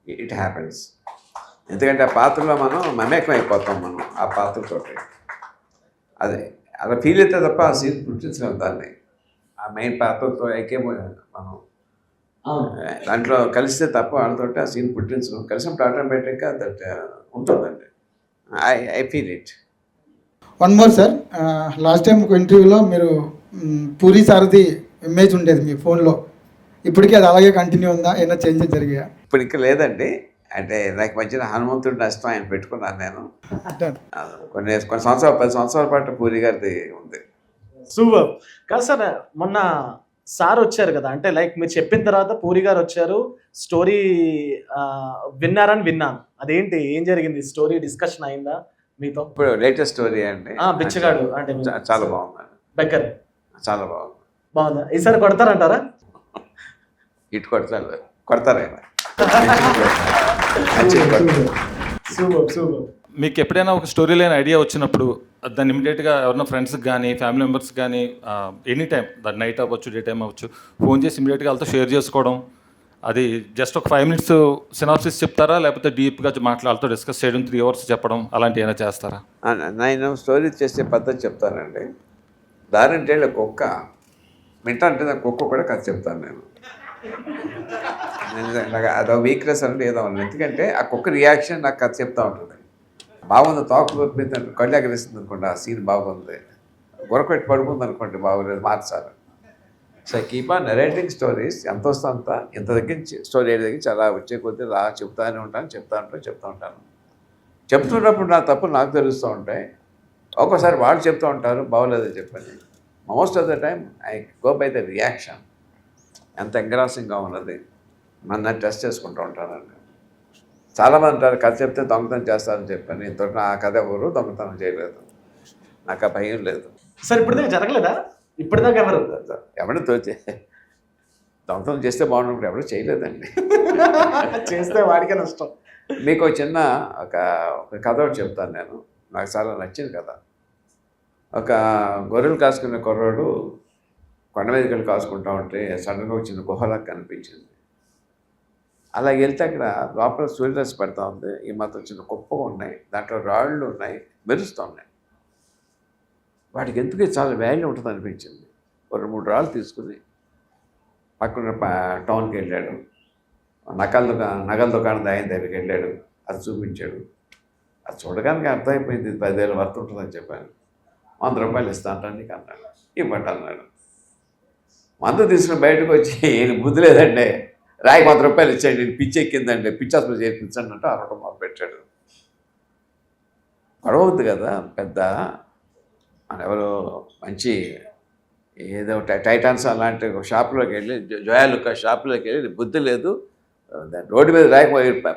It happens. ఎందుకంటే ఆ పాత్రలో మనం మమేకం అయిపోతాం, మనం ఆ పాత్రతోటి. అదే అలా ఫీల్ అయితే తప్ప ఆ సీన్ గుర్తించలేము దాన్ని. ఆ మెయిన్ పాత్రతో మనం దాంట్లో కలిస్తే తప్ప వాళ్ళతో ఆ సీన్ పుట్టించడం. కలిసినప్పుడు ఆటోమేటిక్గా దట్ ఉంటుందండి. I feel it. One more sir, last time ఒక ఇంటర్వ్యూలో మీరు పూరి సారథి ఇమేజ్ ఉండేది మీ ఫోన్లో, ఇప్పటికీ అది అలాగే కంటిన్యూ ఉందా? ఏమైనా చేంజెస్ జరిగాయా? ఇప్పుడు ఇంకా లేదండి. అంటే నాకు మధ్యన హనుమంతుడి నష్టం ఆయన పెట్టుకున్నాను నేను. Done. కొన్ని సంవత్సరాలు 10 సంవత్సరాల పాటు పూరి గారిది ఉంది. సూపర్. కాదు సార్, మొన్న సార్ వచ్చారు కదా, అంటే లైక్ మీరు చెప్పిన తర్వాత పూరి గారు వచ్చారు, స్టోరీ విన్నారని విన్నాను. అదేంటి, ఏం జరిగింది, స్టోరీ డిస్కషన్ అయిందా మీతో? ఇప్పుడు లేటెస్ట్ స్టోరీ అండి. బిచ్చగాడు అంటే చాలా బాగుందండి. బెక్కర్ చాలా బాగుంది. బాగుందా? ఈసారి కొడతారంటారా? ఇటు కొడతారు ఆయన. Super super. మీకు ఎప్పుడైనా ఒక స్టోరీ లైన్ ఐడియా వచ్చినప్పుడు దాన్ని ఇమీడియట్గా ఎవరైనా ఫ్రెండ్స్కి కానీ ఫ్యామిలీ మెంబర్స్ కానీ ఎనీ టైం దాని నైట్ అవ్వచ్చు, డే టైం అవ్వచ్చు, ఫోన్ చేసి ఇమీడియట్గా వాళ్ళతో షేర్ చేసుకోవడం, అది జస్ట్ ఒక 5 minutes సినాప్సిస్ చెప్తారా, లేకపోతే డీప్గా వాళ్ళతో డిస్కస్ చేయడం 3 hours చెప్పడం అలాంటివి ఏమైనా చేస్తారా? నేను స్టోరీ చేసే పద్ధతి చెప్తానండి. దారింటేళ్ళ కుక్క వింటాంటే నా కుక్క కూడా కథ చెప్తాను నేను. నాకు అదో వీక్నెస్ అంటే ఏదో ఉంది. ఎందుకంటే ఆ కుక్క రియాక్షన్ నాకు కథ చెప్తూ ఉంటుంది. బాగుంది, తోక మీద కళ్ళు ఎగరేస్తుంది అనుకోండి, ఆ సీన్ బాగుంది. గొరకొట్టి పడుకుంది అనుకోండి, బాగోలేదు, మార్చాలి. So keep on narrating stories. ఎంత వస్తే అంత, ఇంత దగ్గర స్టోరీ దగ్గర చాలా వచ్చే కొద్దీ చెప్తూనే ఉంటాను. చెప్తూ ఉంటాను. చెప్తున్నప్పుడు నా తప్పులు నాకు తెలుస్తూ ఉంటాయి. ఒక్కోసారి వాళ్ళు చెప్తూ ఉంటారు బాగోలేదని చెప్పని. Most of the time I go by the reaction. ఎంత ఎంగ్రాసింగ్గా ఉన్నది మన టెస్ట్ చేసుకుంటూ ఉంటానండి. చాలామంది అంటారు కథ చెప్తే దొంగతనం చేస్తారని చెప్పని. ఇంతవరకు నా కథ ఎవరు దొంగతనం చేయలేదు, నాకు ఆ భయం లేదు. సార్ ఇప్పటిదాకా జరగలేదా? ఇప్పటిదాకా ఎవరు తోచే దొంగతనం చేస్తే బాగున్నప్పుడు ఎవరు చేయలేదండి. చేస్తే వాడికే నష్టం. మీకు చిన్న ఒక కథ ఒకటి చెప్తాను నేను. నాకు చాలా నచ్చింది కథ. ఒక గొర్రెలు కాసుకునే కుర్రాడు కొండ మీదకి వెళ్ళి కాసుకుంటా ఉంటే సడన్గా ఒక చిన్న గుహలాగా కనిపించింది. అలా వెళ్తే అక్కడ లోపల సూర్యరశ్మి పడుతూ ఉంది. ఈ మాత్రం చిన్న కుప్పగా ఉన్నాయి, దాంట్లో రాళ్ళు ఉన్నాయి, మెరుస్తూ ఉన్నాయి. వాడికి ఎందుకు చాలా వాల్యూ ఉంటుంది అనిపించింది. 2-3 రాళ్ళు తీసుకుని పక్కన టౌన్కి వెళ్ళాడు. నగల దుకాణం ఆయన దగ్గరికి వెళ్ళాడు. అది చూపించాడు. అది చూడడానికి అర్థమైపోయింది, 10,000 వర్త్ ఉంటుందని చెప్పాను. 100 రూపాయలు ఇస్తా అంటాను నీకు అన్నాడు. ఇవ్వండి అన్నాడు. మందు తీసుకుని బయటకు వచ్చి ఈయన బుద్ధి లేదండి, రాయి 100 రూపాయలు ఇచ్చాడు, నేను పిచ్చి ఎక్కిందండి, పిచ్చి హాస్పిటల్ చేర్పించండి అంటే అరవడం మొదలు పెట్టాడు. గొడవ అవుతుంది కదా పెద్ద. మన ఎవరో మంచి ఏదో టైటాన్స్ అలాంటి షాపులోకి వెళ్ళి, జోయాలుక షాపులోకి వెళ్ళి బుద్ధి లేదు, రోడ్డు మీద రాయి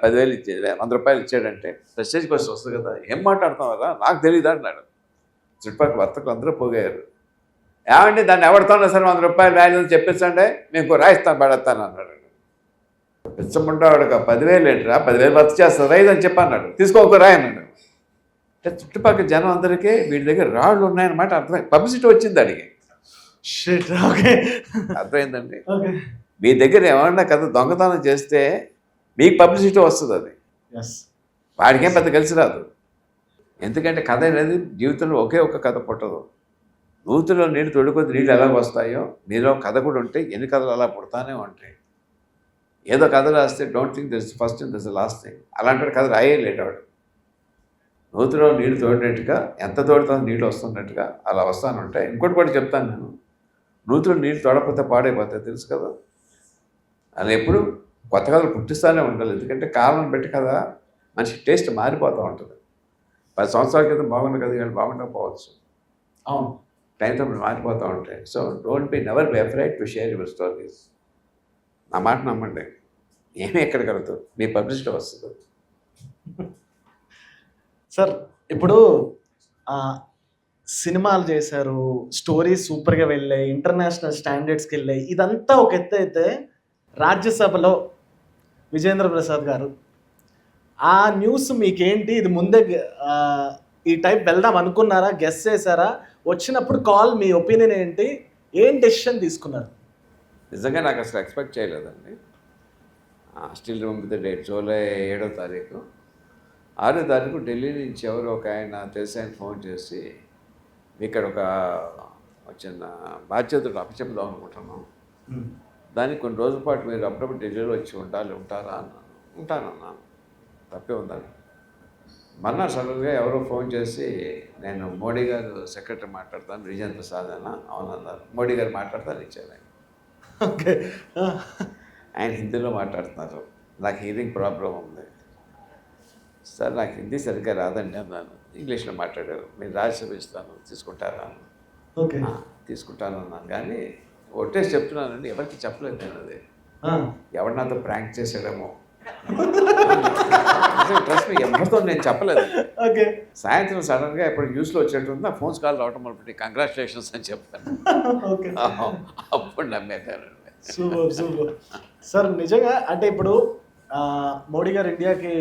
10,000 ఇచ్చేది, 100 రూపాయలు ఇచ్చాడంటే ప్రెస్టేజ్ కోసం వస్తుంది కదా. ఏం మాట్లాడుతాం కదా, నాకు తెలియదు అన్నాడు. చుట్టుపక్కల వర్తకులు అందరూ పోగారు. ఏమంటే దాన్ని ఎవరితోన్నా సరే 100 రూపాయలు వాల్యూ అని చెప్పేసంటే మేము రాయిస్తాను పడేస్తాను అన్నాడు. పిచ్చముంటాడు, 10,000 ఏంటిరా, 10,000 వర్త్ చేస్తాను రైజ్ అని చెప్పన్నాడు. తీసుకోక రాయి అన్నాడు. అంటే చుట్టుపక్కల జనం అందరికీ వీడి దగ్గర రాళ్ళు ఉన్నాయన్నమాట అర్థమైంది. పబ్లిసిటీ వచ్చింది అడిగి. అర్థమైందండి. మీ దగ్గర ఏమన్నా కథ దొంగతనం చేస్తే మీకు పబ్లిసిటీ వస్తుంది. అది వాడికేం పెద్ద కలిసి రాదు. ఎందుకంటే కథ అనేది జీవితంలో ఒకే ఒక్క కథ పుట్టదు. నూతిలో నీళ్ళు తొడుకొద్ది నీళ్ళు ఎలా వస్తాయో మీలో కథ కూడా ఉంటే ఎన్ని కథలు అలా పుడతానే ఉంటాయి. ఏదో కథ రాస్తే don't think this first thing this last thing. అలాంటి కథ రాయేలేటవాడు. నూతిలో నీళ్ళు తోడినట్టుగా ఎంత తోడుతా నీళ్ళు వస్తున్నట్టుగా అలా వస్తానుంటాయి. ఇంకోటి కూడా చెప్తాను నేను, నూతిలో నీళ్ళు తోడకపోతే పాడైపోతాయి తెలుసు కదా. అది ఎప్పుడు కొత్త కథలు పుట్టిస్తూనే ఉండాలి. ఎందుకంటే కాలం పెట్టి కదా మనిషి టేస్ట్ మారిపోతూ ఉంటుంది. 10 సంవత్సరాల క్రితం బాగున్న కదా కానీ బాగుండకపోవచ్చు. అవును, టైంతో మారిపోతూ ఉంటాయి. So don't be never be afraid to share your stories. నా మాట నమ్మండి, ఏమీ ఎక్కడ కలుగుతుంది, మీ పబ్లిసిటీ వస్తుంది. సార్ ఇప్పుడు సినిమాలు చేశారు, స్టోరీస్ సూపర్గా వెళ్ళాయి, ఇంటర్నేషనల్ స్టాండర్డ్స్కి వెళ్ళాయి. ఇదంతా ఒక ఎత్తు అయితే రాజ్యసభలో విజేంద్ర ప్రసాద్ గారు ఆ న్యూస్ మీకేంటి, ఇది ముందే ఈ టైప్ వెళ్దాం అనుకున్నారా, గెస్ చేశారా, వచ్చినప్పుడు కాల్ మీ ఒపీనియన్ ఏంటి, ఏం డెసిషన్ తీసుకున్నారు? నిజంగా నాకు అసలు ఎక్స్పెక్ట్ చేయలేదండి. Still remember the date, July 7వ తారీఖు. 6వ తారీఖు ఢిల్లీ నుంచి ఎవరు ఒక ఆయన తెలిసిన ఫోన్ చేసి ఇక్కడ ఒక చిన్న బాధ్యతలు అప్పచెప్దాం అనుకుంటున్నాం, దానికి కొన్ని రోజుల పాటు మీరు అప్పుడప్పుడు ఢిల్లీలో వచ్చి ఉంటారా అన్నాను. ఉంటానన్నాను, తప్పే ఉందని. మొన్న సడన్గా ఎవరో ఫోన్ చేసి నేను మోడీ గారు సెక్రటరీ మాట్లాడతాను, విజేంద్ర ప్రసాద్ అన్న. అవునన్నారు. మోడీ గారు మాట్లాడతాను ఇచ్చారు ఆయన. ఓకే, ఆయన హిందీలో మాట్లాడుతున్నారు, నాకు హీరింగ్ ప్రాబ్లం ఉంది. సార్ నాకు హిందీ సరిగ్గా రాదండి అన్నాను. ఇంగ్లీష్లో మాట్లాడారు. మీరు రాజ్యసభ ఇస్తాను తీసుకుంటారా? ఓకే. తీసుకుంటాను అన్నాను. కానీ ఒట్టేసి చెప్తున్నానండి, ఎవరికి చెప్పలేదు నేను అది. ఎవరు నాతో ప్రాంక్ చేసాడేమో. ట్రస్ట్ మీ, ఎవరితో నేను చెప్పలేదు. ఓకే. సాయంత్రం సడన్గా ఇప్పుడు న్యూస్లో వచ్చేట్టుంది, నా ఫోన్స్ కాల్ రావటం మొదలుపెట్టి కంగ్రాచులేషన్స్ అని చెప్పాను. ఓకే. అప్పుడు నమ్మేశానండి. Super sir. నిజంగా అంటే ఇప్పుడు మోడీ గారు ఇండియాకి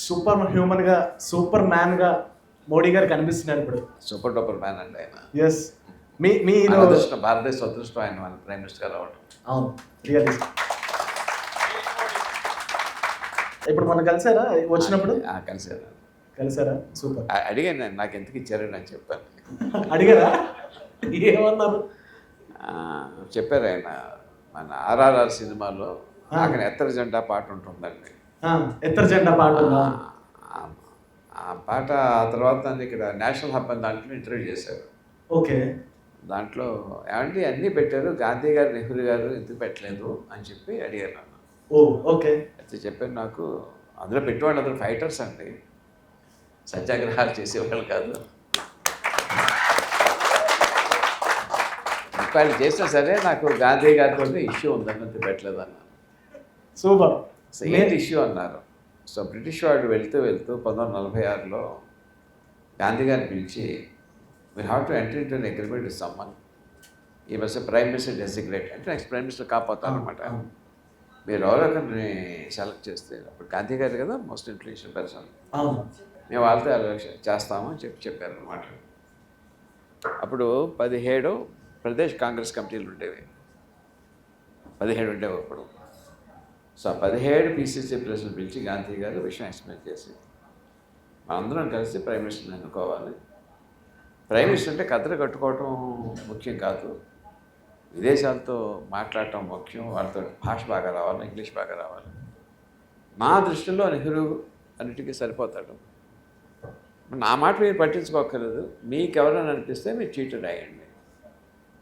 సూపర్ హ్యూమన్గా, సూపర్ మ్యాన్గా మోడీ గారు కనిపిస్తున్నారు ఇప్పుడు. సూపర్ డూపర్ మ్యాన్ అండి ఆయన. ఎస్. మీరు అదృష్టం, భారతదేశ అదృష్టం ఆయన మన ప్రైమ్ మినిస్టర్గా రావటం. అవును, రియల్లీ. ఇప్పుడు మనం కలిసారా వచ్చినప్పుడు? కలిసారా? సూపర్. అడిగాను నేను, నాకు ఎందుకు ఇచ్చారని నేను చెప్పాను. అడిగారా? ఏమన్నారు? చెప్పారు ఆయన, మన ఆర్ఆర్ఆర్ సినిమాలో నాకు ఎత్తర జెండా పాట ఉంటుందండి. ఎత్తర జెండా పాట. ఆ పాట ఆ తర్వాత నన్ను ఇక్కడ నేషనల్ హబ్ అని దాంట్లో ఇంటర్వ్యూ చేశారు. ఓకే. దాంట్లో ఏమంటే అన్నీ పెట్టారు, గాంధీ గారు నెహ్రూ గారు ఎందుకు పెట్టలేదు అని చెప్పి అడిగారు నన్ను. ఓ ఓకే. అయితే చెప్పాను, నాకు అందులో పెట్టేవాళ్ళు అందరూ ఫైటర్స్ అండి, సత్యాగ్రహాలు చేసేవాళ్ళు కాదు. వాళ్ళు చేసినా సరే నాకు గాంధీ గారితో ఇష్యూ ఉందన్నది పెట్టలేదు అన్నారు. సూపర్. ఏంటి ఇష్యూ అన్నారు. సో బ్రిటిష్ వాళ్ళు వెళ్తూ 1946లో గాంధీ గారిని పిలిచి, we have to enter into an agreement with someone, ఈ వాస్ ప్రైమ్ మినిస్టర్ డెసిగ్నేట్, అంటే నెక్స్ట్ ప్రైమ్ మినిస్టర్ కాపోతారనమాట. మీరు ఎవరొకరిని సెలెక్ట్ చేస్తే, అప్పుడు గాంధీ గారు కదా మోస్ట్ ఇన్ఫ్లుయెన్షియల్ పర్సన్, మేము వాళ్ళతో ఎలక్షన్ చేస్తామని చెప్పారనమాట. అప్పుడు 17 ప్రదేశ్ కాంగ్రెస్ కమిటీలు ఉండేవి, 17 ఉండేవి అప్పుడు. సో 17 PCC ప్రెసిడెంట్ పిలిచి గాంధీ గారు విషయం ఎక్స్ప్లెయిన్ చేసి, మనందరం కలిసి ప్రైమ్ మినిస్టర్ని ఎన్నుకోవాలి. ప్రైమ్ మినిస్టర్ అంటే కథలు కట్టుకోవటం ముఖ్యం కాదు, విదేశాలతో మాట్లాడటం ముఖ్యం, వాళ్ళతో భాష బాగా రావాలి, ఇంగ్లీష్ బాగా రావాలి. మా దృష్టిలో నెహ్రూ అన్నిటికీ సరిపోతాడు. నా మాట మీరు పట్టించుకోక్కర్లేదు, మీకు ఎవరైనా అనిపిస్తే మీరు చీటీ రాయండి.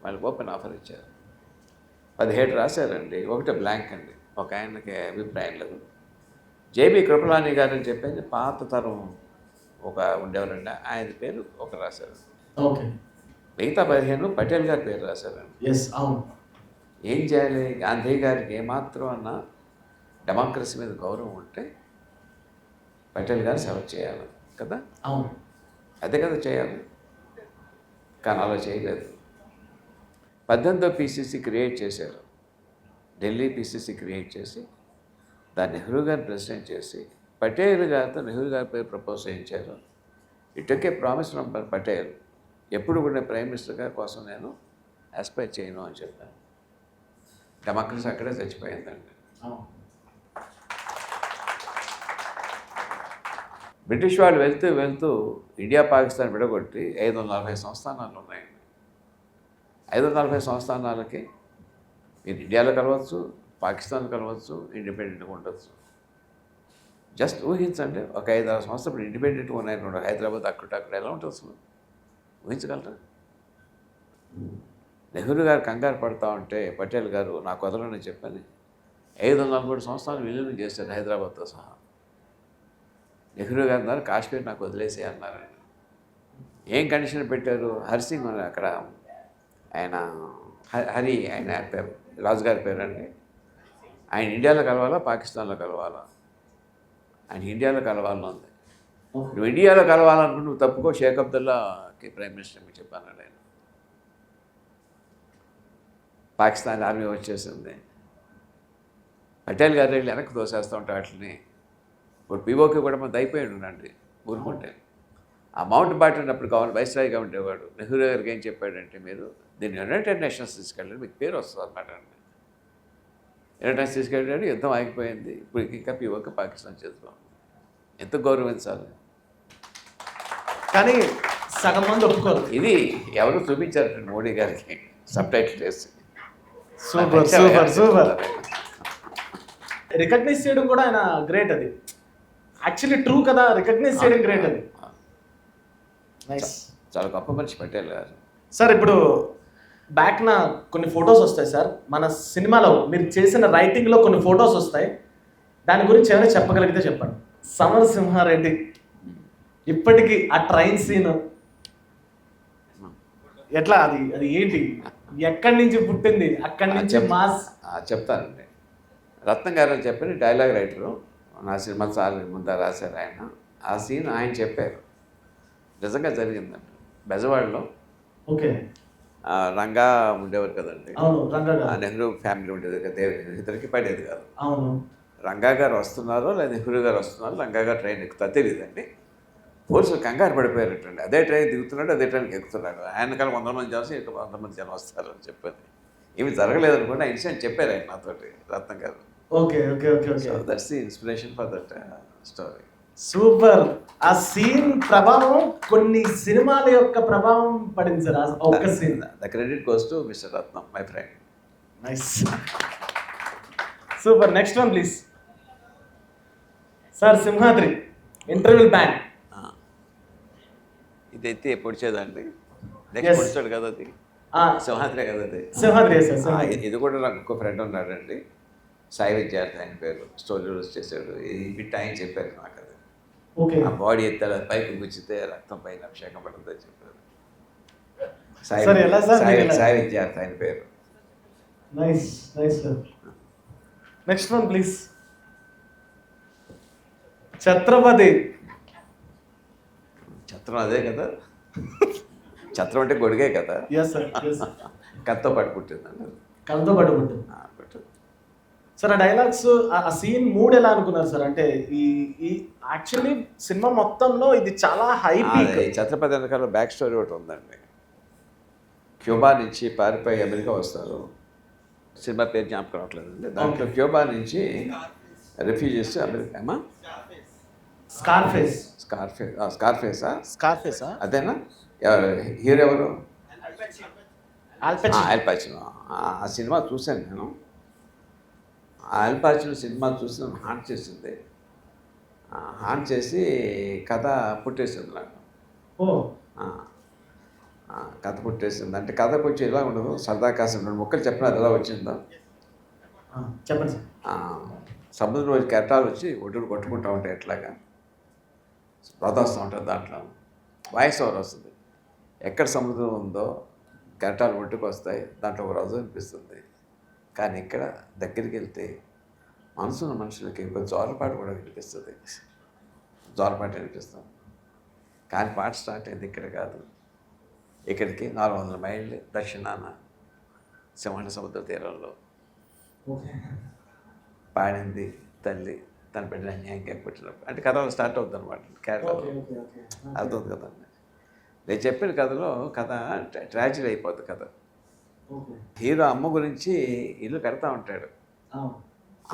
వాళ్ళు ఓపెన్ ఆఫర్ ఇచ్చారు. 17 రాశారండి, ఒకటే బ్లాంక్ అండి, ఒక ఆయనకి అభిప్రాయం లేదు. జేబీ కృపలాని గారు అని చెప్పేసి పాత తరం ఒక ఉండేవారండి, ఆయన పేరు ఒక రాశారు. ఓకే. మిగతా 15 పటేల్ గారి పేరు రాశారండి. ఎస్, అవును. ఏం చేయాలి, గాంధీ గారికి ఏమాత్రం అన్నా డెమోక్రసీ మీద గౌరవం ఉంటే పటేల్ గారు సెలెక్ట్ చేయాలి కదా. అవును, అదే కదా చేయాలి. కానీ అలా చేయలేదు. 18వ PCC క్రియేట్ చేశారు, ఢిల్లీ PCC క్రియేట్ చేసి దాన్ని నెహ్రూ గారిని ప్రెసిడెంట్ చేసి పటేల్ గారితో నెహ్రూ గారి పేరు ప్రపోజ్ చేయించారు. It took A promise from Patel, ఎప్పుడు కూడా ప్రైమ్ మినిస్టర్ గారి కోసం నేను ఆస్పైర్ చేయను అని చెప్పాను. డెమోక్రసీ అక్కడే చచ్చిపోయిందండి. బ్రిటిష్ వాళ్ళు వెళ్తూ ఇండియా పాకిస్తాన్ విడగొట్టి 540 సంస్థానాలు ఉన్నాయండి. 540 సంస్థానాలకి మీరు ఇండియాలో కలవచ్చు, పాకిస్తాన్ కలవచ్చు, ఇండిపెండెంట్గా ఉండొచ్చు. జస్ట్ ఊహించండి, ఒక 5-6 సంవత్సరాలు ఇప్పుడు ఇండిపెండెంట్గా ఉన్నాయి, హైదరాబాద్ అక్కడ ఎలా ఉంటుంది అసలు ఊహించగలరా? నెహ్రూ గారు కంగారు పడతా ఉంటే పటేల్ గారు నాకు వదలని చెప్పని 543 సంవత్సరాలు విలీనం చేశారు హైదరాబాద్తో సహా. నెహ్రూ గారు అన్నారు, కాశ్మీర్ నాకు వదిలేసే అన్నారండి. ఏం కండిషన్ పెట్టారు? హరిసింగ్ అక్కడ ఆయన ఆయన పేరు రాజుగారి పేరు అండి. ఆయన ఇండియాలో కలవాలా, పాకిస్తాన్లో కలవాలా? ఆయన ఇండియాలో కలవాలని ఉంది. నువ్వు ఇండియాలో కలవాలనుకుంటే నువ్వు తప్పుకో, షేక్ అబ్దుల్లాకి ప్రైమ్ మినిస్టర్కి చెప్పాను ఆయన. పాకిస్తాన్ ఆర్మీ వచ్చేసింది, పటేల్ గారు వెళ్ళి వెనక్కి తోసేస్తూ ఉంటా వాటిని. ఇప్పుడు పిఓకి కూడా మన అయిపోయాడు ఉండండి ఊరుకుంటే. ఆ మౌంట్ బాటన్ అప్పుడు వైస్రాయ్గా ఉండేవాడు. నెహ్రూ గారికి ఏం చెప్పాడంటే, మీరు దీన్ని యునైటెడ్ నేషన్స్ తీసుకెళ్ళండి, మీకు పేరు వస్తుంది అన్నమాట అండి. యునైటెడ్ నేషన్స్ తీసుకెళ్ళాడు, యుద్ధం ఆగిపోయింది. ఇప్పుడు ఇంకా పిఓకి పాకిస్తాన్ చేతిలో. ఎంత గౌరవించాలి. కానీ సగం మంది ఒప్పుకోరు. ఇది ఎవరు చూపించారు మోడీ గారికి సబ్ టైటిల్ వేసి. Super super super. రికగ్నైజ్ చేయడం కూడా ఆయన గ్రేట్. అది యాక్చువల్లీ ట్రూ కదా, రికగ్నైజ్ చేయడం గ్రేట్. అది నైస్. చాలా గొప్ప మనిషి పటేల్ గారు. సార్ ఇప్పుడు బ్యాక్న కొన్ని ఫొటోస్ వస్తాయి సార్, మన సినిమాలో మీరు చేసిన రైటింగ్లో కొన్ని ఫొటోస్ వస్తాయి, దాని గురించి ఏమైనా చెప్పగలిగితే చెప్పండి. సమరసింహారెడ్డి ఇప్పటికీ ఆ ట్రైన్ సీన్ ఎట్లా, అది అది ఏంటి, ఎక్కడి నుంచి పుట్టింది, అక్కడి నుంచి మాస్? చెప్తానండి. రత్నం గారు అని చెప్పిన డైలాగ్ రైటరు, నా సినిమా చాలా ముందు రాశారు ఆయన. ఆ సీన్ ఆయన చెప్పారు, నిజంగా జరిగిందండి. బెజవాడలో ఓకే, రంగా ఉండేవారు కదండి, అవును, రంగా గారు. నెహ్రూ ఫ్యామిలీ ఉండేది కదా, ఇద్దరికి పడేది కాదు. అవును, రంగా గారు వస్తున్నారో లేదా నెహ్రూ గారు వస్తున్నారో, రంగా గారు ట్రైన్ ఎక్కుతా తెలియదండి. పోలీసులు కంగారు పడిపోయారటండి. అదే ట్రైన్ దిగుతున్నాడు, అదే ట్రైన్కి ఎక్కుతున్నాడు. ఆయన కాలం 100 మంది జనం, ఇటు 100 మంది జనం వస్తారు అని చెప్పారు. ఇవి జరగలేదనుకోండి, ఆ ఇన్సిడెంట్ చెప్పారు ఆయన నాతోటి, Ratnam garu. Okay okay okay okay. So that's the inspiration for that story. Super. ఆ సీన్ ప్రభావం కొన్ని సినిమాల యొక్క ప్రభావం పడింది సార్, ఆ ఒక్క scene. The credit goes to mister Ratnam, my friend. Nice, super. Next one please sir. Simhadri interval bang. ఇదైతే పొడిచేదండి, Yes. నెక్స్ట్ పొడిచాడు కదా అది, సింహాద్రే కదా అది. సింహాద్రి సార్. ఇది కూడా నాకు ఇంకో ఫ్రెండ్ ఉన్నాడండి, సాయి విద్యార్థి ఆయన పేరు, స్టోరీ రూల్స్ చేశాడు. ఈ బిట్ ఆయన చెప్పారు నాకు అది. ఓకే, ఆ బాడీ ఎత్తాడు, అది పైకి గుచ్చితే రక్తం పైన అభిషేకం పడుతుందని చెప్పారు. Sir, ఎలా sir? సాయి విద్యార్థి ఆయన పేరు. Nice nice sir. Next one please. Chhatrapati. ఛత్రం అదే కదా, ఛత్రం అంటే గొడుగే కదా, ఎస్ సార్, ఎస్. కత్తో పాటు పుట్టిందండి. కళ్ళతో పట్టుకుంటుంది సార్. ఆ డైలాగ్స్, ఆ సీన్ మూడ్ ఎలా అనుకున్నారు సార్? అంటే ఈ యాక్చువల్లీ సినిమా మొత్తంలో ఇది చాలా హై పీక్. ఈ ఛత్రపతి వెనకాల బ్యాక్ స్టోరీ ఒకటి ఉందండి. క్యూబా నుంచి పారిపోయి అమెరికా వస్తారు, సినిమా పేరు జ్ఞాపకం రావట్లేదండి. దాంట్లో క్యూబా నుంచి రిఫ్యూజీస్ అమెరికా. అమ్మా స్కార్ఫేస్. స్కార్ఫేసా? స్కార్ఫేసా? అదేనా? ఎవరు హీరో ఎవరు? ఆల్ పచినో. ఆల్ పచినో. ఆ సినిమా చూశాను నేను. ఆల్ పచినో సినిమా చూసి నన్ను హాంట్ చేసింది. హాంట్ చేసి కథ పుట్టేసింది నాకు. ఓ, కథ పుట్టేసింది. అంటే కథ కొంచెం ఇలా ఉండదు, సరదా కాసిన 2 ముక్కలు చెప్పిన అది ఎలా వచ్చిందో. చెప్పండి సార్. సముద్రం రోజు కెరటాలు వచ్చి ఒడ్డును కొట్టుకుంటూ ఉంటాయి, ఎట్లాగా రథ వస్తూ ఉంటుంది. దాంట్లో వాయిస్ ఓవర్ వస్తుంది. ఎక్కడ సముద్రం ఉందో కెరటాలు ఒడ్డుకు వస్తాయి, దాంట్లో ఒక రథం అనిపిస్తుంది. కానీ ఇక్కడ దగ్గరికి వెళ్తే మనసున్న మనుషులకి ఇంకో జోలపాటు కూడా వినిపిస్తుంది, జోలపాటు అనిపిస్తుంది. కానీ పాట స్టార్ట్ అయింది ఇక్కడ కాదు, ఇక్కడికి 400 మైళ్ళు దక్షిణాన సింహళ సముద్ర తీరంలో. పాడింది తల్లి తన బిడ్డని అన్యాయంగా పుట్టినప్పుడు. అంటే కథ స్టార్ట్ అవుతుంది అనమాట కేరళలో. అర్థవుతుంది కదండి. నేను చెప్పిన కథలో కథ ట్రాజడీ అయిపోద్ది కథ. హీరో అమ్మ గురించి ఇల్లు కడతా ఉంటాడు,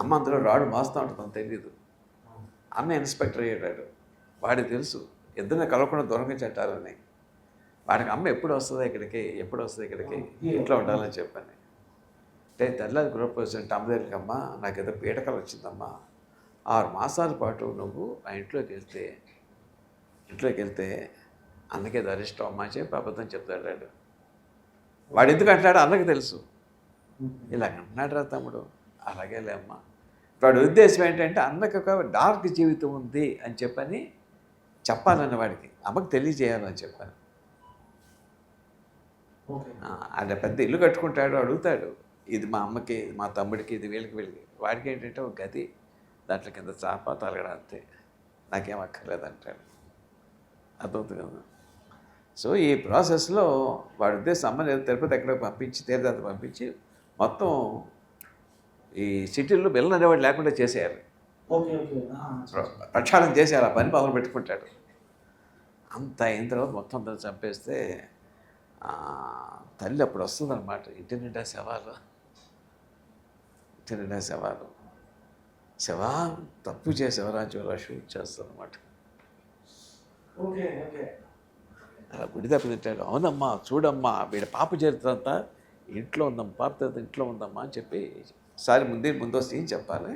అమ్మ అందులో రాడు మోస్తూ ఉంటుందని తెలియదు. అన్న ఇన్స్పెక్టర్ అయ్యాడు, వాడికి తెలుసు ఇద్దరిని కలవకుండా దూరంగా చెట్టాలని. వాడికి అమ్మ ఎప్పుడు వస్తుందో ఇక్కడికి, ఎప్పుడు వస్తుంది ఇక్కడికి, ఇంట్లో ఉండాలని చెప్పాను. అంటే తెల్లారి గృహప్రవేశం అమ్మ దగ్గరికి, అమ్మ నాకు ఏదో పీడకలు వచ్చిందమ్మా, 6 మాసాల పాటు నువ్వు ఆ ఇంట్లోకి వెళ్తే అన్నకి ఏదో అరిష్టం అమ్మ అని చెప్పి అబద్ధం చెప్తాడు. వాడు ఎందుకు అంటాడు అన్నకి తెలుసు. ఇలాగ అంటున్నాడు రా తమ్ముడు, అలాగేలే అమ్మ. వాడి ఉద్దేశం ఏంటంటే అన్నకి ఒక డార్క్ జీవితం ఉంది అని చెప్పని చెప్పాలన్న వాడికి, అమ్మకి తెలియజేయాలని చెప్పాను. ఆయన పెద్ద ఇల్లు కట్టుకుంటాడు, అడుగుతాడు ఇది మా అమ్మకి, మా తమ్ముడికి, ఇది వీళ్ళకి. వాడికి ఏంటంటే ఒక గది, దాంట్లో కింద చాప తలగడ అంతే, నాకేం అక్కర్లేదు అంటాడు. అర్థమవుతుంది కదా. సో ఈ ప్రాసెస్లో వాడి ఉద్దేశం అమ్మని తిరుపతి ఎక్కడికి పంపించి, తీర్థయాత్ర పంపించి మొత్తం ఈ సిటీల్లో బిల్లు అనేవాడు లేకుండా చేసేయాలి, ప్రక్షాళన చేసేయాలి. ఆ పని మొదలు పెట్టుకుంటాడు. అంత అయిన తర్వాత మొత్తం దాన్ని చంపేస్తే తల్లి అప్పుడు వస్తుందన్నమాట. ఇంటి నిండా శవాలు, ఇంటి నిండా శవాలు. శవా తప్పు చేసి శివరాజ్యం షూట్ చేస్తారన్నమాట. అలా గుడి తప్పు తింటాడు. అవునమ్మా చూడమ్మా, వీడి పాప చరిత్ర అంతా ఇంట్లో ఉందమ్మా, పాప చరిత్ర ఇంట్లో ఉందమ్మా అని చెప్పి సారి ముందో సీన్ చెప్పాలి.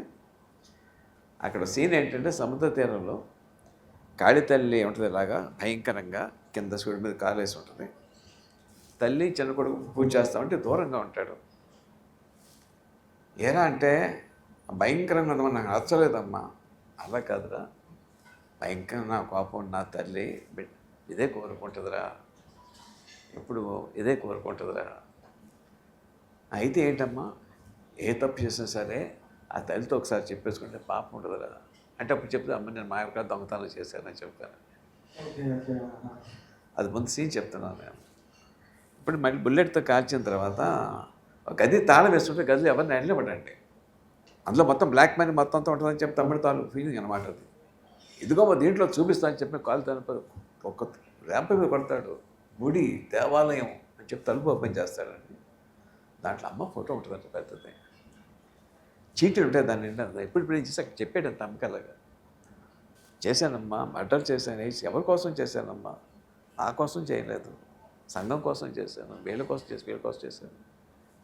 అక్కడ సీన్ ఏంటంటే సముద్ర తీరంలో కాళీ తల్లి ఉంటుంది, ఇలాగా భయంకరంగా కింద సూర్యుడి మీద కాలేసి ఉంటుంది. తల్లి చిన్న కొడుకు పూజ చేస్తామంటే దూరంగా ఉంటాడు. ఏరా అంటే భయంకరంగా ఉందమ్మా, నాకు నచ్చలేదమ్మా. అలా కాదురా, భయంకర నా కోపం నా తల్లి ఇదే కోరుకుంటుందిరా, ఇప్పుడు ఇదే కోరుకుంటుందిరా. అయితే ఏంటమ్మా, ఏ తప్పు చేసినా సరే ఆ తల్లితో ఒకసారి చెప్పేసుకుంటే పాపం ఉంటుందిరా అంటే అప్పుడు చెప్తే అమ్మ నేను మా యొక్క దొంగతనం చేశానని చెప్తాను. అది ముందు సీన్ చెప్తున్నాను నేను. ఇప్పుడు మళ్ళీ బుల్లెట్తో కాల్చిన తర్వాత గది తాళం వేస్తుంటే గదిలో ఎవరిని వెళ్ళబడండి, అందులో మొత్తం బ్లాక్ మనీ మొత్తం అంతా ఉంటుందని చెప్పి తమ్ముడు తాలూకు ఫీలింగ్ అనమాట అది. ఇదిగో దీంట్లో చూపిస్తానని చెప్పి కాలు తలుపు ఒక్క ర్యాంప మీద కొడతాడు, గుడి దేవాలయం అని చెప్పి తలుపు ఓపెన్ చేస్తాడండి. దాంట్లో అమ్మ ఫోటో ఉంటుందంట పెద్దది, చీటీలు ఉంటాయి దాని నిండా. ఇప్పుడు ఏం చేసి అక్కడ చెప్పాడంత అమ్మకలాగా, చేశానమ్మా మర్డర్ చేశాను, ఎవరి కోసం చేశానమ్మా, నా కోసం చేయలేదు, సంఘం కోసం చేశాను, వీళ్ళ కోసం చేశాను,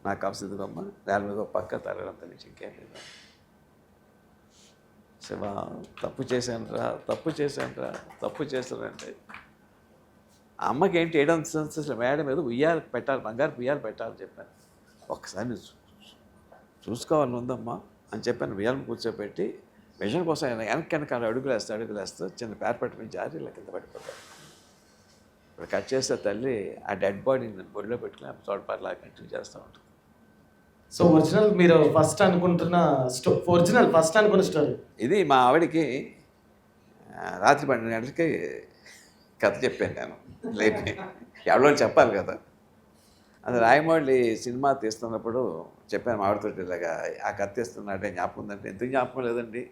నాకు కావాల్సిందిగమ్మా నేల మీద పక్క తరగంత నుంచి ఇంకేం లేదు. శివ తప్పు చేశానంటే ఆ అమ్మకి ఏంటి 7 సంవత్సరాల మేడ మీద ఉయ్యాలు పెట్టాలి, బంగారు ఉయ్యాలు పెట్టాలని చెప్పాను. ఒక్కసారి నువ్వు చూసుకోవాలని ఉందమ్మా అని చెప్పాను. ఉయ్యాలను కూర్చోబెట్టి విజన్ కోసం వెనకాల అడుగులు వేస్తూ చిన్న పేపర్ మీద జారి ఇలా కింద పడిపోతాడు. ఇప్పుడు కట్ చేస్తే తల్లి ఆ డెడ్ బాడీని బొడిలో పెట్టుకుని చోటపాటులా కంటిన్యూ చేస్తూ ఉంటుంది. సో ఒరిజినల్ మీరు ఫస్ట్ అనుకున్న స్టోరీ ఇది మా ఆవిడకి రాత్రి 12 గంటలకి కథ చెప్పాను నేను, లేపి ఎవరో చెప్పాలి కదా. అది రాయమౌళి సినిమా తీస్తున్నప్పుడు చెప్పాను మా ఆవిడతో, ఇలాగా ఆ కథ తీస్తున్నాడే జ్ఞాపకం ఉందంటే, ఎందుకు జ్ఞాపకం లేదండి,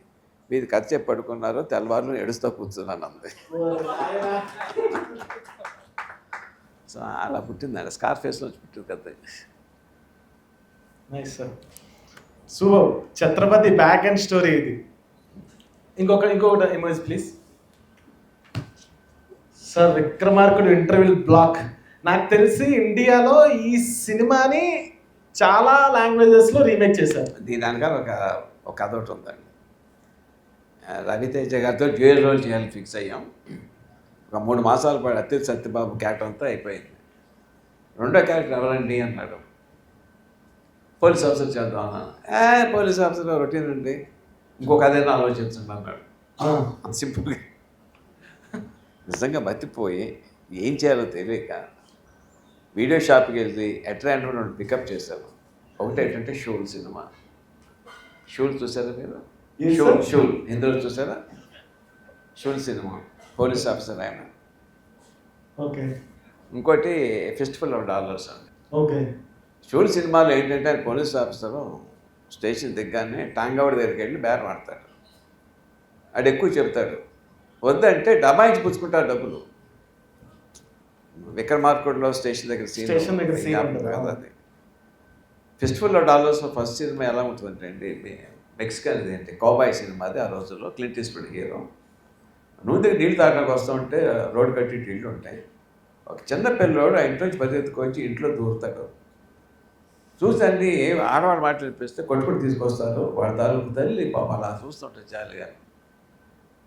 మీరు కథ చెప్పి పడుకున్నారు, తెల్లవారులు ఎడుస్తూ కూర్చున్నాను అంది. సో అలా పుట్టిందండి, స్కార్ ఫేస్లో పుట్టింది కథ. Nice sir, super. Chatrapathi back and story ఇది. ఇంకొకటి image please sir. Vikramarkudu interval block. నాకు తెలిసి ఇండియాలో ఈ సినిమాని చాలా లాంగ్వేజెస్లో రీమేక్ చేశారు. దీని వెనకాల ఒక కథ ఒకటి ఉందండి. రవితేజ గారితో డ్యూయల్ రోల్ చేయాలని ఫిక్స్ అయ్యాం. ఒక 3 మాసాల పాటు అత్తిరి సత్యబాబు క్యారెక్టర్ అంతా అయిపోయింది. రెండో క్యారెక్టర్ ఎవరండి అన్నాడు. పోలీస్ ఆఫీసర్ చేద్దాం అన్నాను. పోలీస్ ఆఫీసర్ రొటీన్ అండి, ఇంకొక అదేనా ఆలోచించండి అన్నాడు. అంత సింపుల్గా నిజంగా బతిపోయి ఏం చేయాలో తెలియక వీడియో షాప్కి వెళ్ళి అట్రాంటి పికప్ చేశాను. ఒకటి ఏంటంటే షూల్ సినిమా. షూల్ చూసారా మీరు? షూల్ ఇందులో చూసారా? షూల్ సినిమా, పోలీస్ ఆఫీసర్ ఆయన. ఓకే. ఇంకోటి ఫెస్టివల్ ఆఫ్ డాలర్స్ అండి. ఓకే. షూల్ సినిమాలో ఏంటంటే ఆయన పోలీస్ ఆఫీసరు స్టేషన్ దిగ్గానే టాంగావాడి దగ్గరికి వెళ్ళి బేరం ఆడతాడు. ఆడు ఎక్కువ చెప్తాడు, వద్దంటే డబాయించి పుచ్చుకుంటాడు డబ్బులు. విక్రమార్కుడులో స్టేషన్ దగ్గర సీన్ కదా అది. Festival of dollars first cinema ఎలా ఉంటుందంటే అండి, మెక్సికన్ ఇదేంటి కౌబాయ్ సినిమా అది. ఆ రోజుల్లో క్లింట్ ఈస్ట్వుడ్ హీరో. నూనె దగ్గర నీళ్ళు తాగడానికి వస్తూ ఉంటే రోడ్డు కట్టి ఇళ్ళు ఉంటాయి. ఒక చిన్న పిల్లోడు ఆ ఇంట్లోంచి పరిగెత్తుకొచ్చి ఇంట్లో దూరుతాడు. చూసి అన్ని ఆడవాడు మాటలు వినిపిస్తే కొట్టుకుని తీసుకొస్తారు. వాడు తాలూకు తల్లి పాప అలా చూస్తుంటారు జాలిగా.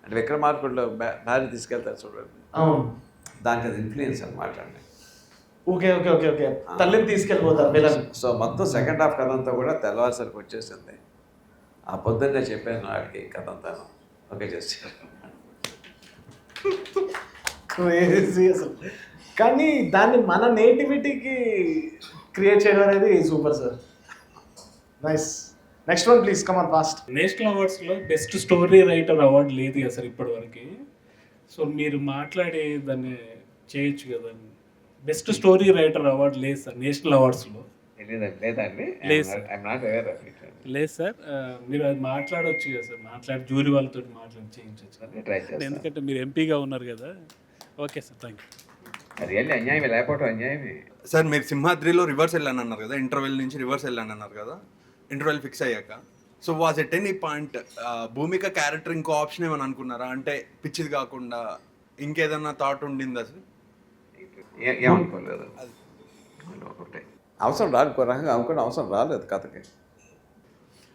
అంటే విక్రమార్కుడులో భార్య తీసుకెళ్తారు చూడండి, దానికి అది ఇన్ఫ్లుయెన్స్ అనమాట అండి. ఓకే ఓకే ఓకే ఓకే తల్లిని తీసుకెళ్ళిపోతారు. సో మొత్తం సెకండ్ హాఫ్ కథ అంతా కూడా తెల్లవారుసరికి వచ్చేసింది. ఆ పొద్దున్నే చెప్పాను వాడికి కథ అంతా ఓకే చేశారు. అసలు కానీ దాన్ని మన నేటివిటీకి క్రియేట్ చేయడం అనేది super sir. Nice. Next one please, come on fast. National అవార్డ్స్లో బెస్ట్ స్టోరీ రైటర్ అవార్డు లేదు కదా సార్ ఇప్పటివరకు. సో మీరు మాట్లాడే దాన్ని చేయొచ్చు కదా. బెస్ట్ స్టోరీ రైటర్ అవార్డు లేదు సార్ నేషనల్ అవార్డ్స్లో. లేదండి, లేదు సార్. మీరు అది మాట్లాడవచ్చు కదా సార్, మాట్లాడి జ్యూరీ వాళ్ళతో మాట్లాడి చేయించవచ్చు. ఎందుకంటే మీరు ఎంపీగా ఉన్నారు కదా. Okay sir, thank you. అది అన్యాయమే, లేకపోవడం అన్యాయమే సార్. మీరు సింహాద్రిలో రివర్స్ వెళ్ళాను అన్నారు కదా, ఇంటర్వెల్ నుంచి రివర్స్ వెళ్ళాను అన్నారు కదా, ఇంటర్వెల్ ఫిక్స్ అయ్యాక. So was at any point Bhumika character ఇంకో ఆప్షన్ ఏమని అనుకున్నారా? అంటే పిచ్చిది కాకుండా ఇంకేదన్నా థాట్ ఉండిందా సార్? ఏమనుకోలేదు. ఒకటే అవసరం రాదు, ఇంకో రకంగా అనుకునే అవసరం రాలేదు కథకి.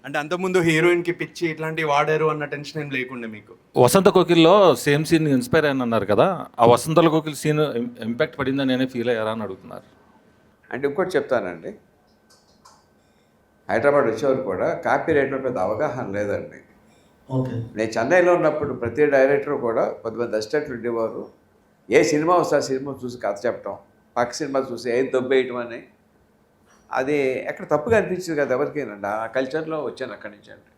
అంటే అంతకుముందు హీరోయిన్కి పిచ్చి ఇట్లాంటివి వాడారు అన్న టెన్షన్ ఏం లేకుండా మీకు? వసంత కోకిల్లో సేమ్ సీన్ ఇన్స్పైర్ అయిన అన్నారు కదా, ఆ వసంత కోకిల్ సీన్ ఇంపాక్ట్ పడిందని నేనే ఫీల్ అయ్యారా అని అడుగుతున్నారు. అంటే ఇంకోటి చెప్తానండి, హైదరాబాద్ వచ్చేవారు కూడా కాపీ రైట్లో పెద్ద అవగాహన లేదండి. ఓకే. నేను చెన్నైలో ఉన్నప్పుడు ప్రతి డైరెక్టర్ కూడా కొంతమంది అసిస్టెంట్లు ఉండేవారు. ఏ సినిమా వస్తే ఆ సినిమా చూసి కథ చెప్పడం, పక్క సినిమా చూసి ఏది దొబ్బేయటం అని, అది ఎక్కడ తప్పుగా అనిపించింది కదా ఎవరికైనా. ఆ కల్చర్లో వచ్చాను అక్కడి నుంచి అండి.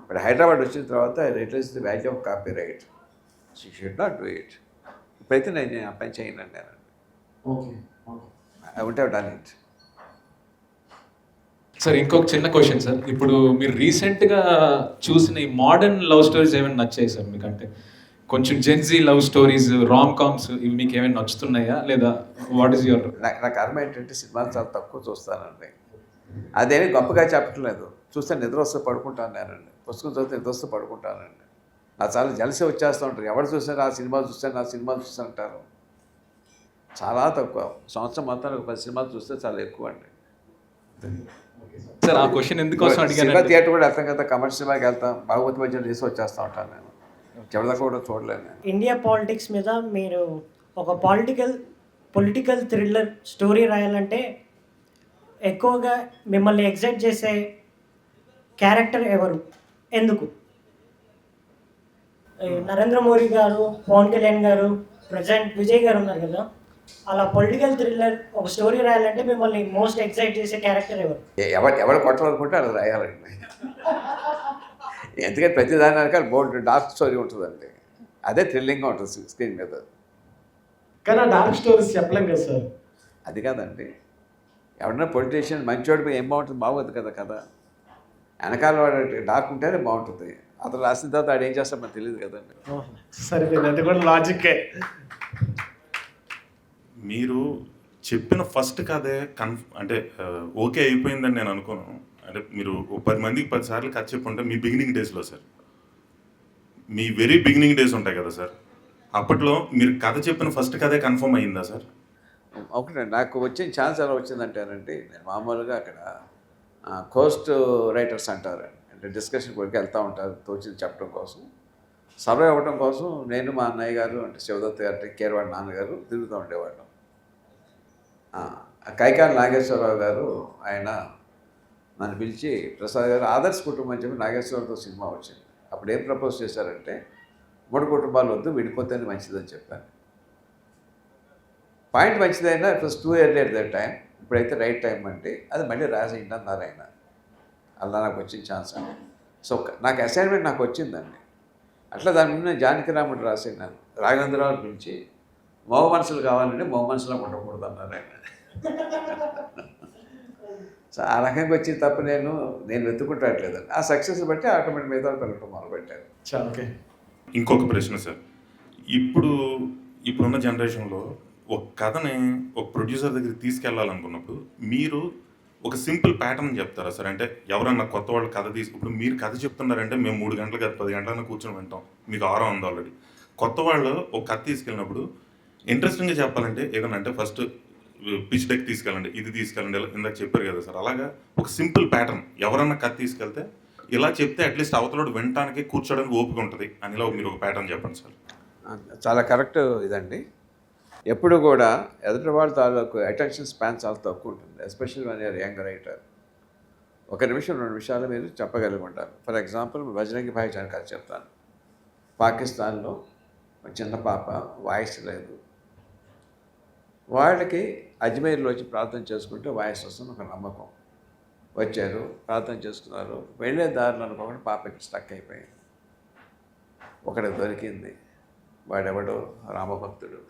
ఇప్పుడు హైదరాబాద్ వచ్చిన తర్వాత returns the value of copyright, she should not do it. ఇప్పుడైతే నేను ఆ పని చేయనండి నేను. Okay. I would have done it. Sir ఇంకొక చిన్న క్వశ్చన్ సార్, ఇప్పుడు మీరు రీసెంట్గా చూసిన ఈ మోడర్న్ లవ్ స్టోరీస్ ఏమైనా నచ్చాయి సార్ మీకు? అంటే కొంచెం Gen Z love stories, Ram comms ఇవి మీకు ఏమైనా నచ్చుతున్నాయా, లేదా వాట్ ఈస్ యువర్? నాకు అర్థం ఏంటంటే సినిమాలు చాలా తక్కువ చూస్తానండి. అదేమి గొప్పగా చెప్పట్లేదు. చూస్తే నిద్ర వస్తే పడుకుంటాను నేనండి. పుస్తకం చదివితే నిద్ర వస్తే పడుకుంటానండి. నాకు చాలా జలసి వచ్చేస్తూ ఉంటారు. ఎవరు చూసినా ఆ సినిమా చూస్తాను, ఆ సినిమా చూస్తుంటారు. చాలా తక్కువ. సంవత్సరం మొత్తానికి 10 సినిమాలు చూస్తే చాలా ఎక్కువ అండి. సార్ ఆ క్వశ్చన్ ఎందుకోసం సినిమా అడిగాను, థియేటర్ కూడా వెళ్తాం కదా, కమర్షియల్ సినిమాకి వెళ్తాం, భాగవతి మధ్య చేసి వచ్చేస్తూ ఉంటాను నేను. చివరిదాకా కూడా చూడలేను నేను. ఇండియా పాలిటిక్స్ మీద మీరు ఒక పొలిటికల్ థ్రిల్లర్ స్టోరీ రాయాలంటే ఎక్కువగా మిమ్మల్ని ఎగ్జైట్ చేసే క్యారెక్టర్ ఎవరు, ఎందుకు? నరేంద్ర మోడీ గారు, పవన్ కళ్యాణ్ గారు, ప్రజెంట్ విజయ్ గారు ఉన్నారు కదా, అలా పొలిటికల్ థ్రిల్లర్ ఒక స్టోరీ రాయాలంటే మిమ్మల్ని మోస్ట్ ఎగ్జైట్ చేసే క్యారెక్టర్ ఎవరు? ఎవరు కొట్టాలనుకుంటే అది రాయాలండి. ఎందుకంటే ప్రతి దాని వెనకాల బోల్డ్ డార్క్ స్టోరీ ఉంటుందండి. అదే థ్రిల్లింగ్గా ఉంటుంది స్క్రీన్ మీద. కానీ ఆ డార్క్ స్టోరీస్ చెప్పలేం కదా సార్. అది కాదండి, ఎవరన్నా పొలిటీషియన్ మంచోడిపై ఏం బాగుంటుంది, బాగోదు కదా కదా. వెనకాల వాడు డార్క్ ఉంటేనే బాగుంటుంది. అతను రాసిన తర్వాత వాడు ఏం చేస్తాడో మనకు తెలియదు కదండి. సరిపోయింది, అది కూడా లాజిక్కే. మీరు చెప్పిన ఫస్ట్ కథే అంటే ఓకే అయిపోయిందని నేను అనుకోను. అంటే మీరు 10 మందికి 10 సార్లు కథ చెప్పుంటే మీ బిగినింగ్ డేస్లో సార్, మీ వెరీ బిగినింగ్ డేస్ ఉంటాయి కదా సార్, అప్పట్లో మీరు కథ చెప్పిన ఫస్ట్ కథే కన్ఫర్మ్ అయ్యిందా సార్? ఒకటండి, నాకు వచ్చిన ఛాన్స్ ఎలా వచ్చిందంటేనండి, నేను మామూలుగా అక్కడ కోస్ట్ రైటర్స్ అంటారు, అంటే డిస్కషన్ కొరికి వెళ్తూ ఉంటారు తోచింది చెప్పడం కోసం, సర్వే అవ్వడం కోసం. నేను మా అన్నయ్య గారు అంటే శివదత్త గారు, కేరవాడి నాన్నగారు తిరుగుతూ ఉండేవాళ్ళం. కైకాల నాగేశ్వరరావు గారు ఆయన నన్ను పిలిచి, ప్రసాద్ గారు ఆదర్శ కుటుంబం అని చెప్పి నాగేశ్వరరావుతో సినిమా వచ్చింది. అప్పుడు ఏం ప్రపోజ్ చేశారంటే 3 కుటుంబాలు వద్దు, విడిపోతేనే మంచిదని చెప్పాను. పాయింట్ మంచిదైనా it was too early at that time. ఇప్పుడైతే రైట్ టైం అంటే అది మళ్ళీ రాసేయండి అన్నారు ఆయన. అలా నాకు వచ్చిన ఛాన్స్ అండి. సో నాకు అసైన్మెంట్ నాకు వచ్చిందండి. అట్లా దాని ముందు నేను జానకిరాముడు రాసాను. రాఘవేంద్రరావు పిలిచి మగ మనసులు కావాలంటే మగ మనసులో ఉండకూడదు అన్నారు ఆయన. సో ఆ రకంగా వచ్చి తప్ప నేను వెతుకుంటట్లేదండి. ఆ సక్సెస్ బట్టి ఆటోమేటిక్ మీద పెరగటం మొదలుపెట్టాను. ఓకే. ఇంకొక ప్రశ్న సార్, ఇప్పుడున్న జనరేషన్లో ఒక కథని ఒక ప్రొడ్యూసర్ దగ్గరికి తీసుకెళ్లాలనుకున్నప్పుడు మీరు ఒక సింపుల్ ప్యాటర్న్ చెప్తారా సార్? అంటే ఎవరన్నా కొత్త వాళ్ళు కథ ఇప్పుడు మీరు కథ చెప్తున్నారంటే మేము 3 గంటలు కాదు 10 గంటలన్నా కూర్చొని వింటాం, మీకు ఆరో ఉంది ఆల్రెడీ. కొత్త వాళ్ళు ఒక కథ తీసుకెళ్ళినప్పుడు ఇంట్రెస్టింగ్గా చెప్పాలంటే ఏదన్నా అంటే ఫస్ట్ పిచ్ డెక్ తీసుకెళ్ళండి, ఇది తీసుకెళ్ళండి, ఇందాక చెప్పారు కదా సార్. అలాగా ఒక సింపుల్ ప్యాటర్న్ ఎవరన్నా కథ తీసుకెళ్తే ఇలా చెప్తే అట్లీస్ట్ అవతలోడు వినటానికి కూర్చోడానికి ఓపిక ఉంటుంది అని మీరు ఒక ప్యాటర్న్ చెప్పండి సార్. చాలా కరెక్ట్ ఇదండి. ఎప్పుడు కూడా ఎదుటి వాళ్ళ తాలూకు అటెన్షన్ స్పాన్ చాలా తక్కువ ఉంటుంది, especially one your young writer. 1 నిమిషం 2 నిమిషాలు మీరు చెప్పగలిగి ఉంటారు. ఫర్ ఎగ్జాంపుల్ బజరంగి భాయిజాన్ కథ చెప్తాను. పాకిస్తాన్లో చిన్న పాప వాయిస్ లేదు, వాళ్ళకి అజ్మీర్లో వచ్చి ప్రార్థన చేసుకుంటే వాయిస్ వస్తుంది ఒక నమ్మకం. వచ్చారు, ప్రార్థన చేసుకున్నారు, వెళ్ళే దారిలో అనుకోకుండా పాపకి స్టక్ అయిపోయింది. ఒకటి దొరికింది, వాడెవడో రామభక్తుడు.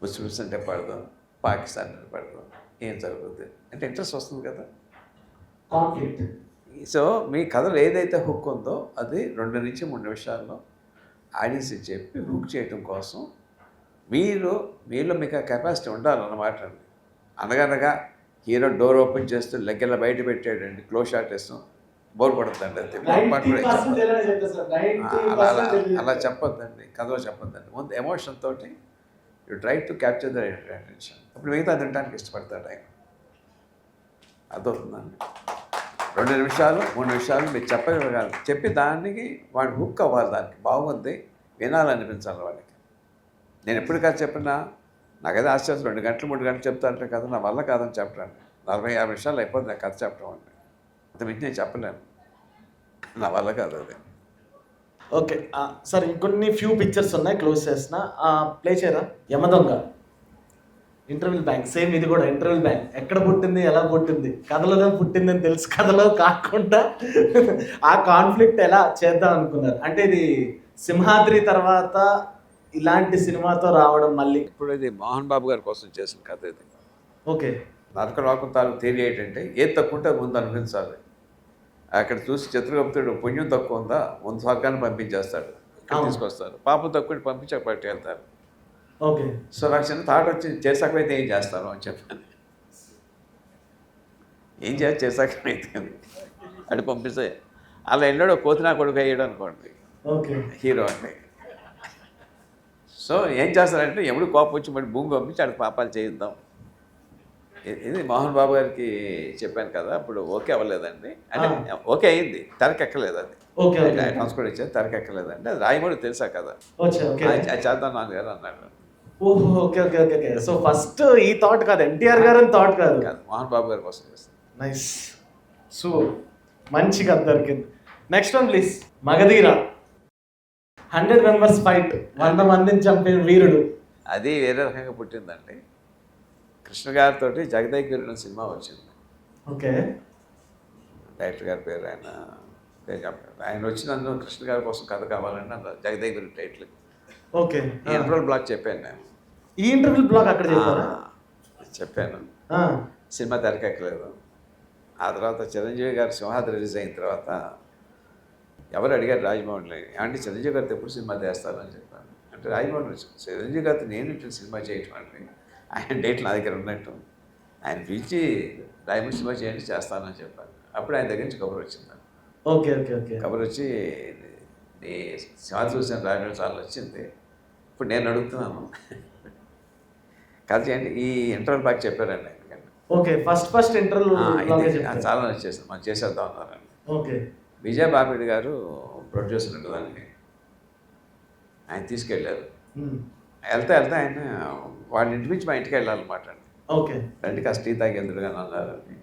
ముస్లిమ్స్ అంటే పడదాం, పాకిస్తాన్ అంటే పడదాం, ఏం జరుగుతుంది అంటే ఇంట్రెస్ట్ వస్తుంది కదా. కాన్ఫ్లిక్ట్. సో మీ కథలో ఏదైతే హుక్ ఉందో అది 2 నుంచి 3 నిమిషాల్లో ఆడియన్స్కి చెప్పి హుక్ చేయటం కోసం మీలో మీకు ఆ కెపాసిటీ ఉండాలన్నమాట అండి. అనగనగా హీరో డోర్ ఓపెన్ చేస్తూ లెగ్గెల బయట పెట్టాడండి, క్లోజ్ షాట్ వేస్తాం, బోర్ పడుతుందండి. అంతే అలా చెప్పొద్దండి, కథలో చెప్పొద్దండి. ముందు ఎమోషన్ తోటి you try to capture the attention. అప్పుడు మిగతా తినడానికి ఇష్టపడతాడు ఆయన. అర్థవుతుందండి. 2 నిమిషాలు 3 నిమిషాలు మీరు చెప్పగలగాలి. చెప్పి దానికి వాడు హుక్ అవ్వాలి, దానికి బాగుంది వినాలనిపించాలి వాడికి. నేను ఎప్పుడు కాదు చెప్పినా నాకైతే ఆశ్చర్యం, 2 గంటలు 3 గంటలు చెప్తారంటే కదా, నా వల్ల కాదని చెప్పడానికి 40-50 నిమిషాలు అయిపోతుంది నాకు కథ చెప్పడం అంటే. అంత మించి నేను చెప్పలేను. నా వల్ల కాదు అది. ఓకే సార్, ఇంకొన్ని ఫ్యూ పిక్చర్స్ ఉన్నాయి, క్లోజ్ చేసిన ప్లే చేయరా. యమదొంగ, ఇంటర్వెల్ బ్యాంక్, సేమ్ ఇది కూడా ఇంటర్వెల్ బ్యాంక్. ఎక్కడ పుట్టింది, ఎలా పుట్టింది, కథలో పుట్టింది అని తెలుసు, కథలో కాకుండా ఆ కాన్ఫ్లిక్ట్ ఎలా చేద్దాం అనుకున్నారు. అంటే ఇది సింహాద్రి తర్వాత ఇలాంటి సినిమాతో రావడం మళ్ళీ. ఇప్పుడు ఇది మోహన్ బాబు గారి కోసం చేసిన కథ ఇది. ఓకే, నరకలోకం తాలూకు థియరీ ఏంటంటే ఏది తక్కువ ఉంటే అది ముందు అనిపించాలి. అక్కడ చూసి చిత్రగుప్తుడు పుణ్యం తక్కువ ఉందా, ముందు స్వర్గాన్ని పంపించేస్తాడు, ఇక్కడ తీసుకొస్తారు. పాపం తక్కువ పంపించి పట్టి వెళ్తారు. ఓకే, సో నాకు చిన్న థాట్ వచ్చి చేసాకైతే ఏం చేస్తాను అని చెప్పాను. ఏం చేయాలి చేసాకైతే అది పంపిస్తే అలా ఎన్నడో కోతినా కొడుకు అయ్యాడు అనుకోండి ఓకే, హీరో అంటే. సో ఏం చేస్తారంటే ఎప్పుడు కోపం వచ్చి మళ్ళీ భూమి పంపించి ఆడికి పాపాలు చేయిద్దాం. ఇది మోహన్ బాబు గారికి చెప్పాను కదా, అప్పుడు ఓకే అవ్వలేదండి. అంటే ఓకే అయింది, తెరకెక్కలేదు అది. ట్రాన్స్పోర్ట్ ఇచ్చేది తెరకెక్కలేదండి. అది రాయమూడి తెలుసా కదా, అది చేద్దాం నాన్నగారు అన్నాడు. Okay okay okay okay. So first ఈ థాట్ కాదు, ఎన్టీఆర్ గారు అని థాట్ కాదు, మోహన్ బాబు గారి కోసం చేస్తాను. నైస్, సో మంచి కథ దొరికింది. Next one please. Magadheera, 100 members fight, 100 మందిని చంపిన వీరుడు. అది వేరే రకంగా పుట్టిందండి. కృష్ణ గారితో జగదేగిరి సినిమా వచ్చింది. ఓకే, డైరెక్టర్ గారి పేరు ఆయన పేరు చెప్పారు. ఆయన వచ్చి నన్ను కృష్ణ గారి కోసం కథ కావాలని అన్నారు, జగదేగిరి టైటిల్. ఓకే, ఈ ఇంటర్వల్ బ్లాక్ చెప్పాను నేను. ఈ ఇంటర్వ్యూ బ్లాక్ అక్కడ చెప్పాను. సినిమా తెరకెక్కలేదు. ఆ తర్వాత చిరంజీవి గారు సింహాద్రి రిలీజ్ అయిన తర్వాత ఎవరు అడిగారు రాజమౌళి, అంటే చిరంజీవి గారితో ఎప్పుడు సినిమా చేస్తారని చెప్పాను. అంటే రాజమౌళి చిరంజీవి గారితో నేను ఇట్లా సినిమా చేయటం అంటే ఆయన డేట్లు నా దగ్గర ఉన్నట్టు ఆయన పిలిచి రాజమౌళి సినిమా చేయండి చేస్తానని చెప్పాను. అప్పుడు ఆయన దగ్గర నుంచి కబురు వచ్చింది. ఓకే ఓకే ఓకే, కబురు వచ్చి నీ సినిమా చూసిన రాజమౌళి చాలా వచ్చింది, ఇప్పుడు నేను అడుగుతున్నాను కథ చేయండి. ఈ ఇంటర్వల్ బ్యాక్ చెప్పారండి. ఓకే, ఫస్ట్ ఇంటర్వ్యూ చాలా నచ్చేసింది, మనం చేసేద్దాం అన్నారండి. ఓకే, విజయ్ బాపిడి గారు ప్రొడ్యూసర్ అండి దానికి. ఆయన తీసుకెళ్ళారు. వెళ్తే ఆయన వాళ్ళ ఇంటి నుంచి మా ఇంటికి వెళ్ళాలన్నమాట అండి. ఓకే, రండి కాస్త టీ తాగేందుడుగా అన్నారండి.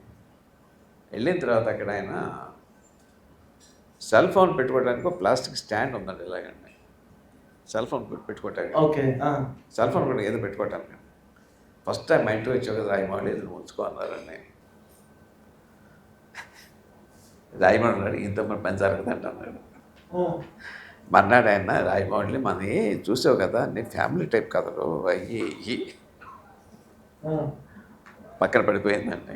వెళ్ళిన తర్వాత అక్కడ ఆయన సెల్ ఫోన్ పెట్టుకోవడానికి ఒక ప్లాస్టిక్ స్టాండ్ ఉందండి ఇలాగండి, సెల్ ఫోన్ పెట్టుకోవటానికి. ఓకే, సెల్ ఫోన్ కూడా ఏదో పెట్టుకోవటానికి. ఫస్ట్ టైం మా ఇంటికి వచ్చావు కదా రాయమౌళి, ఇది ఉంచుకో అన్నారండి. రాయమౌళి అన్నాడు, ఇంత మన పని జరగదంట అన్నాడు. మర్నాడు ఆయన రాయమౌళి మనది చూసావు కదా, నీ ఫ్యామిలీ టైప్ కథలు అయ్యి పక్కన పడిపోయిందండి.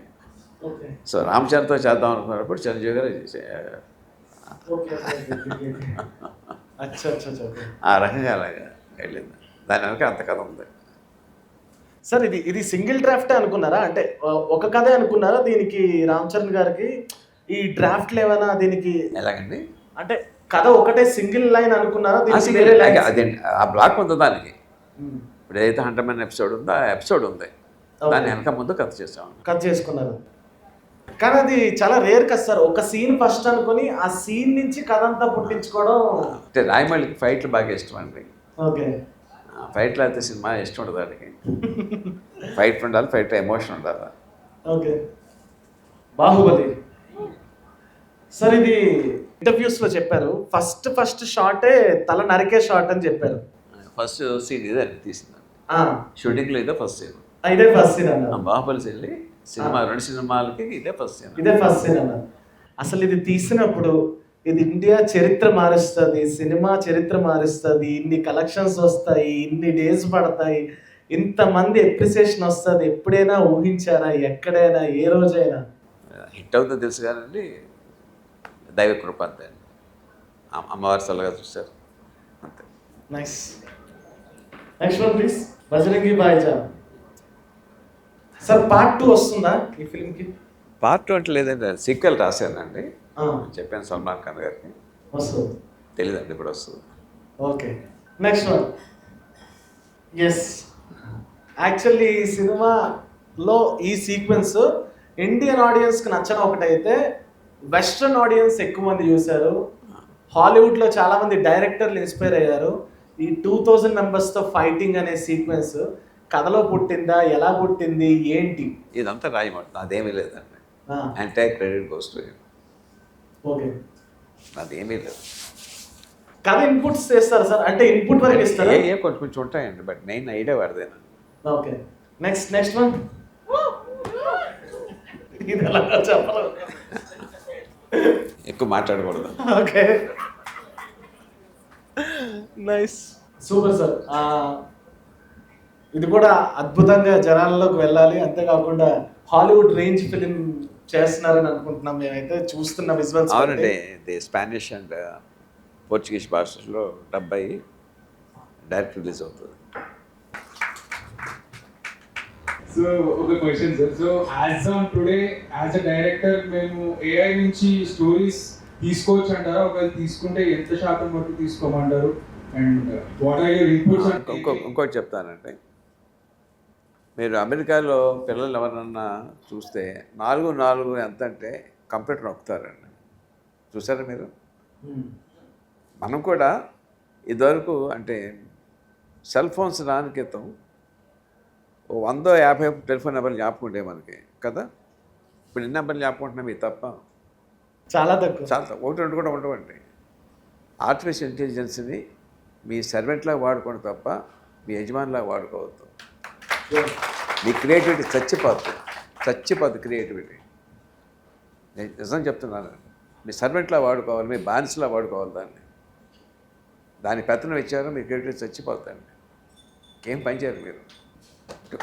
సో రామచంద్రతో చేద్దాం అనుకున్నప్పుడు చిరంజీవి గారు ఆ రకంగా అలాగా వెళ్ళింది. దాని వెనక అంత కథ ఉంది. సార్ ఇది సింగిల్ డ్రాఫ్టే అనుకున్నారా, అంటే ఒక కథే అనుకున్నారా దీనికి? రామ్ చరణ్ గారికి ఈ డ్రాఫ్ట్లు ఏమైనా దీనికి ఎలాగండి, అంటే కథ ఒకటే సింగిల్ లైన్ అనుకున్నారా? అదే ఆ బ్లాక్ ఉంది దానికి. ఇప్పుడు ఏదైతే 100 ఎపిసోడ్ ఉందో ఆ ఎపిసోడ్ ఉంది, దాన్ని వెనక ముందు కథ చేసాం, కథ చేసుకున్నారు. కానీ అది చాలా రేర్ కదా సార్, ఒక సీన్ ఫస్ట్ అనుకుని ఆ సీన్ నుంచి కథ అంతా పుట్టించుకోవడం. అంటే రాయమౌళికి ఫైట్లు బాగా ఇష్టం అండి. ఓకే, ఫైట్లు అయితే సినిమా ఇష్టం ఉండదు వాడికి. ఫైట్ ఉండాలి, ఫైట్ ఎమోషన్ ఉండాలి. ఓకే, బాహుబలి సార్, ఇది ఇంటర్వ్యూస్లో చెప్పారు ఫస్ట్ షాటే తల నరికే షాట్ అని చెప్పారు. ఫస్ట్ సీన్ ఇదే తీసింది షూటింగ్లో, ఇదే ఫస్ట్ సీన్. ఇదే ఫస్ట్ సీన్ అన్న బాహుబలి వెళ్ళి సినిమా 2 సినిమాలకి ఇదే ఫస్ట్ సీన్ అన్న. అసలు ఇది తీసినప్పుడు ఇది ఇండియా చరిత్ర మారుస్తుంది, సినిమా చరిత్ర మారుస్తుంది, ఇన్ని కలెక్షన్స్ వస్తాయి, ఇన్ని డేస్ పడతాయి, ఇంతమంది అప్రిసియేషన్ వస్తుంది, ఎప్పుడైనా ఊహించారా? ఎక్కడైనా ఏ రోజైనా? హిట్ అవుతుందో తెలుసు కానండి, దైవ కృప అంతే. అమ్మవారి సలగా చూస్తారు అంతే. Nice. Next one please. Bajrangi Bhaijaan sir, part 2 వస్తుందా ఈ ఫిల్మ్కి? పార్ట్ 2 అంటే లేదండి, సీక్వెల్ రాశానండి, చెప్పాను సల్మాన్ ఖాన్ గారికి. వస్తుంది తెలీదండి, ఇప్పుడు వస్తుంది. Okay, next one. Yes, actually ఈ సినిమాలో ఈ సీక్వెన్స్ ఇండియన్ ఆడియన్స్కి నచ్చని ఒకటైతే వెస్ట్రన్ ఆడియన్స్ ఎక్కువ మంది చూశారు. హాలీవుడ్లో చాలామంది డైరెక్టర్లు ఇన్స్పైర్ అయ్యారు. ఈ 2000 మెంబర్స్తో ఫైటింగ్ అనే సీక్వెన్స్ కథలో పుట్టిందా, ఎలా పుట్టింది, ఏంటి? ఇదంతా రాయమంట, అదేమీ లేదండి. అంటే credit goes to him. Okay, అదేమీ లేదు. కథ ఇన్పుట్స్ చేస్తారు సార్, అంటే ఇన్పుట్ వరకు ఇస్తారా? ఏ కొంచెం కొంచెం ఉంటాయండి, బట్ మెయిన్ ఐడియా వాడిదేనా. Okay, next one. ఇది ఎలా చెప్పాలి? ఎక్కువ మాట్లాడకూడదు. Okay, nice, super sir. ఇది కూడా అద్భుతంగా జనాల్లోకి వెళ్ళాలి, అంతేకాకుండా హాలీవుడ్ రేంజ్ ఫిలిం చేస్తున్నారని అనుకుంటున్నాం మేమైతే చూస్తున్న విజువల్స్. అవునండి, ఇది స్పానిష్ అండ్ పోర్చుగీస్ భాషలో డబ్ అయ్యి డైరెక్ట్ రిలీజ్ అవుతుంది. సో ఒక question sir, so as on today as a director మేము ఏఐ నుంచి స్టోరీస్ తీసుకోవచ్చు అంటారా? ఒకవేళ తీసుకుంటే ఎంత శాతం వరకు తీసుకోమంటారు? And what are your inputs? ఇంకోటి చెప్తానండి, మీరు అమెరికాలో పిల్లలు ఎవరన్నా చూస్తే 4 ఎంత అంటే కంప్యూటర్ నొక్కుతారండి. చూసారా మీరు? మనం కూడా ఇదివరకు అంటే సెల్ ఫోన్స్ రాని క్రితం 150 టెలిఫోన్ నెంబర్లు జ్ఞాపకుంటే మనకి కదా. ఇప్పుడు ఎన్ని నెంబర్లు జ్ఞాపకుంటున్నాం ఇది తప్ప? చాలా తక్కువ. 1, 2 కూడా ఉండవండి. ఆర్టిఫిషియల్ ఇంటెలిజెన్స్ని మీ సర్వెంట్లాగా వాడుకోండి తప్ప మీ యజమానిలాగా వాడుకోవద్దు. మీ క్రియేటివిటీ చచ్చిపోద్ది క్రియేటివిటీ. నేను నిజం చెప్తున్నాను, మీ సర్వెంట్లా వాడుకోవాలి, మీ బానిసలా వాడుకోవాలి దాన్ని. దాని పెత్తనం ఇచ్చారో మీ క్రియేటివిటీ చచ్చిపోతుందండి, ఏం పని చేయరు మీరు.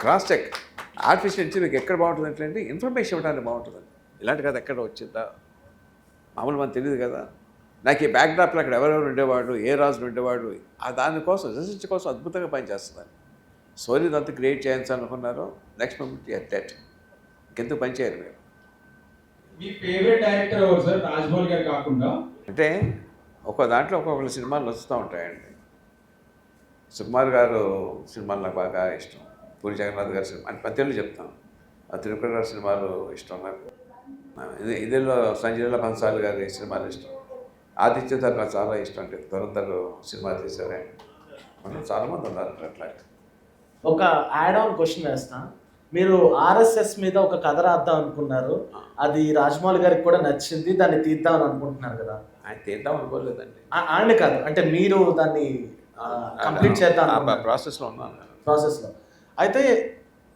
క్రాస్ చెక్ ఆర్టిఫిషియల్ నుంచి మీకు ఎక్కడ బాగుంటుంది అంటే ఇన్ఫర్మేషన్ ఇవ్వడానికి బాగుంటుందండి. ఇలాంటి కదా ఎక్కడ వచ్చిందా మామూలు మనకు తెలియదు కదా. నాకు ఈ బ్యాక్డ్రాప్లో అక్కడ ఎవరెవరు ఉండేవాడు, ఏ రాజులు ఉండేవాడు, ఆ దానికోసం రీసెర్చ్ కోసం అద్భుతంగా పనిచేస్తుంది. స్టోరీ అంతా క్రియేట్ చేయాలనుకున్నారో నెక్స్ట్ మూమెంట్ యూఆర్ డెడ్, ఇంకెందుకు పని చేయరు మీరు. మీ ఫేవరెట్ డైరెక్టర్ ఎవరు సార్, రాజమౌళి గారు కాకుండా? అంటే ఒక్కో దాంట్లో ఒక్కొక్కరు సినిమాలు వస్తూ ఉంటాయండి. సుకుమార్ గారు సినిమాలు నాకు బాగా ఇష్టం. పూరి జగన్నాథ్ గారి సినిమా అంటే పత్రికలు చెప్తాను. ఆ తిరుపతి గారి సినిమాలు ఇష్టం నాకు. ఇదిలో సంజయ్లో బన్సాల్ గారి సినిమాలు ఇష్టం. ఆదిత్య ధర్ నాకు చాలా ఇష్టం. అంటే ధురంధర్ సినిమా తీసారే, మనం చాలామంది ఉన్నారు అట్లా. ఒక యాడ్ ఆన్ క్వశ్చన్ వేస్తా. మీరు ఆర్ఎస్ఎస్ మీద ఒక కథ రాద్దాం అనుకున్నారు, అది రాజమౌళి గారికి కూడా నచ్చింది, దాన్ని తీద్దామని అనుకుంటున్నారు కదా? ఆయన తీద్దాం అనుకోలేదండి. ఆయన కాదు, అంటే మీరు దాన్ని కంప్లీట్ చేద్దాం ప్రాసెస్లో ఉన్నాను. ప్రాసెస్లో అయితే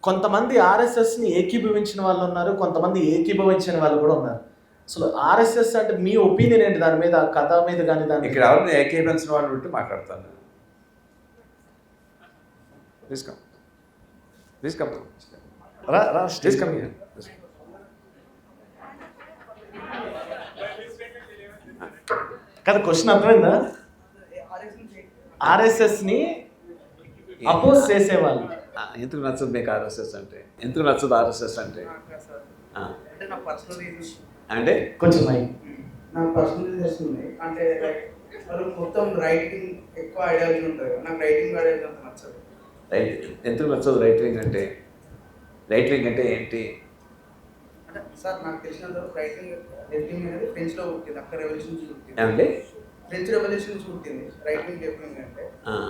కొంతమంది ఆర్ఎస్ఎస్ని ఏకీభవించిన వాళ్ళు ఉన్నారు, కొంతమంది ఏకీభవించిన వాళ్ళు కూడా ఉన్నారు. అసలు ఆర్ఎస్ఎస్ అంటే మీ ఒపీనియన్ ఏంటి దాని మీద, కథ మీద కానీ? దాని ఇక్కడ ఎవరిని ఏకీభవించిన వాళ్ళు ఉంటే మాట్లాడతాను. Please come. Here. కదా క్వశ్చన్ అర్థమైందా? ఆర్ఎస్ఎస్ని అపోజ్ చేసేవాళ్ళు ఎందుకు నచ్చదు మీకు ఆర్ఎస్ఎస్ అంటే? ఎందుకు నచ్చదు ఆర్ఎస్ఎస్ అంటే? అంటే కొంచెం నా పర్సనల్ చేస్తుంది అంటే వాళ్ళు మొత్తం రైటింగ్ ఎక్కువ ఐడియాలజీ ఉంటుంది. నాకు రైటింగ్ ఐడియాలజీ అంత నచ్చదు. ఎందుకు నచ్చదు రైట్ వింగ్ అంటే? రైట్ వింగ్ అంటే ఏంటి అంటే సార్ నాకు తెలిసినంత రైటింగ్ అనేది ఫ్రెంచ్లో పుట్టింది, అక్కడ రెవల్యూషన్ నుంచి పుట్టింది. అంటే ఫ్రెంచ్ రెవల్యూషన్ నుంచి పుట్టింది రైట్ వింగ్. లెఫ్ట్ వింగ్ అంటే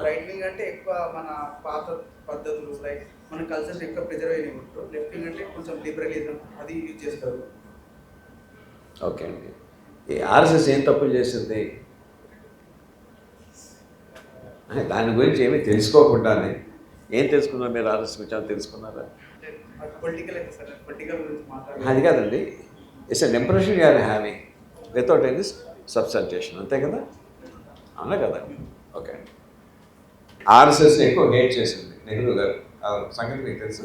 రైట్ వింగ్ అంటే ఎక్కువ మన పాత పద్ధతులు లైక్ మన కల్చర్స్ ఎక్కువ ప్రిజర్వ్ అయిన ఉంటారు. లెఫ్ట్ వింగ్ అంటే కొంచెం లిబరలిజం అది యూజ్ చేస్తారు. ఓకే అండి, ఈ ఆర్ఎస్ఎస్ ఏం తప్పులు చేసింది? దాని గురించి ఏమీ తెలుసుకోకుండానే ఏం తెలుసుకున్నారు మీరు? ఆర్ఎస్ఎస్ గురించి తెలుసుకున్నారా? అది కాదండి, it's an impression you are having without any substantiation, అంతే కదా? అవునా కదా? ఓకే అండి, ఆర్ఎస్ఎస్ని ఎక్కువ హేట్ చేసింది నెహ్రూ గారు. సంగతి మీకు తెలుసు.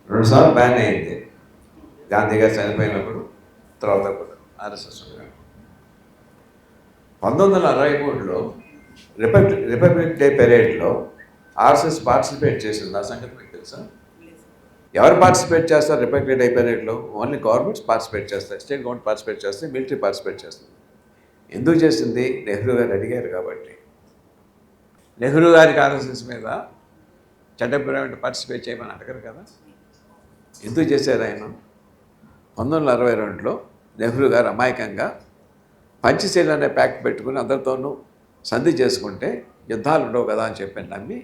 2 సార్లు బ్యాన్ అయింది, గాంధీ గారు చనిపోయినప్పుడు, తర్వాత కూడా ఆర్ఎస్ఎస్. 1963లో రిపబ్లిక్ డే పెరేడ్లో ఆర్ఎస్ఎస్ పార్టిసిపేట్ చేసింది. ఆ సంగతి మీకు తెలుసా? ఎవరు పార్టిసిపేట్ చేస్తారు రిపబ్లిక్ డే పెరేడ్లో? ఓన్లీ గవర్నమెంట్స్ పార్టిసిపేట్ చేస్తాయి, స్టేట్ గవర్నమెంట్ పార్టిసిపేట్ చేస్తాయి, మిలిటరీ పార్టిసిపేట్ చేస్తుంది. ఎందుకు చేసింది? నెహ్రూ గారు అడిగారు కాబట్టి. నెహ్రూ గారికి ఆర్ఎస్ఎస్ మీద చట్టపరమైన పార్టిసిపేట్ చేయమని అడగరు కదా. ఎందుకు చేశారు ఆయన? 1962లో నెహ్రూ గారు అమాయకంగా పంచశీల అనే ప్యాక్ట్ పెట్టుకుని అందరితోనూ సంధి చేసుకుంటే యుద్ధాలు ఉండవు కదా అని చెప్పి నమ్మి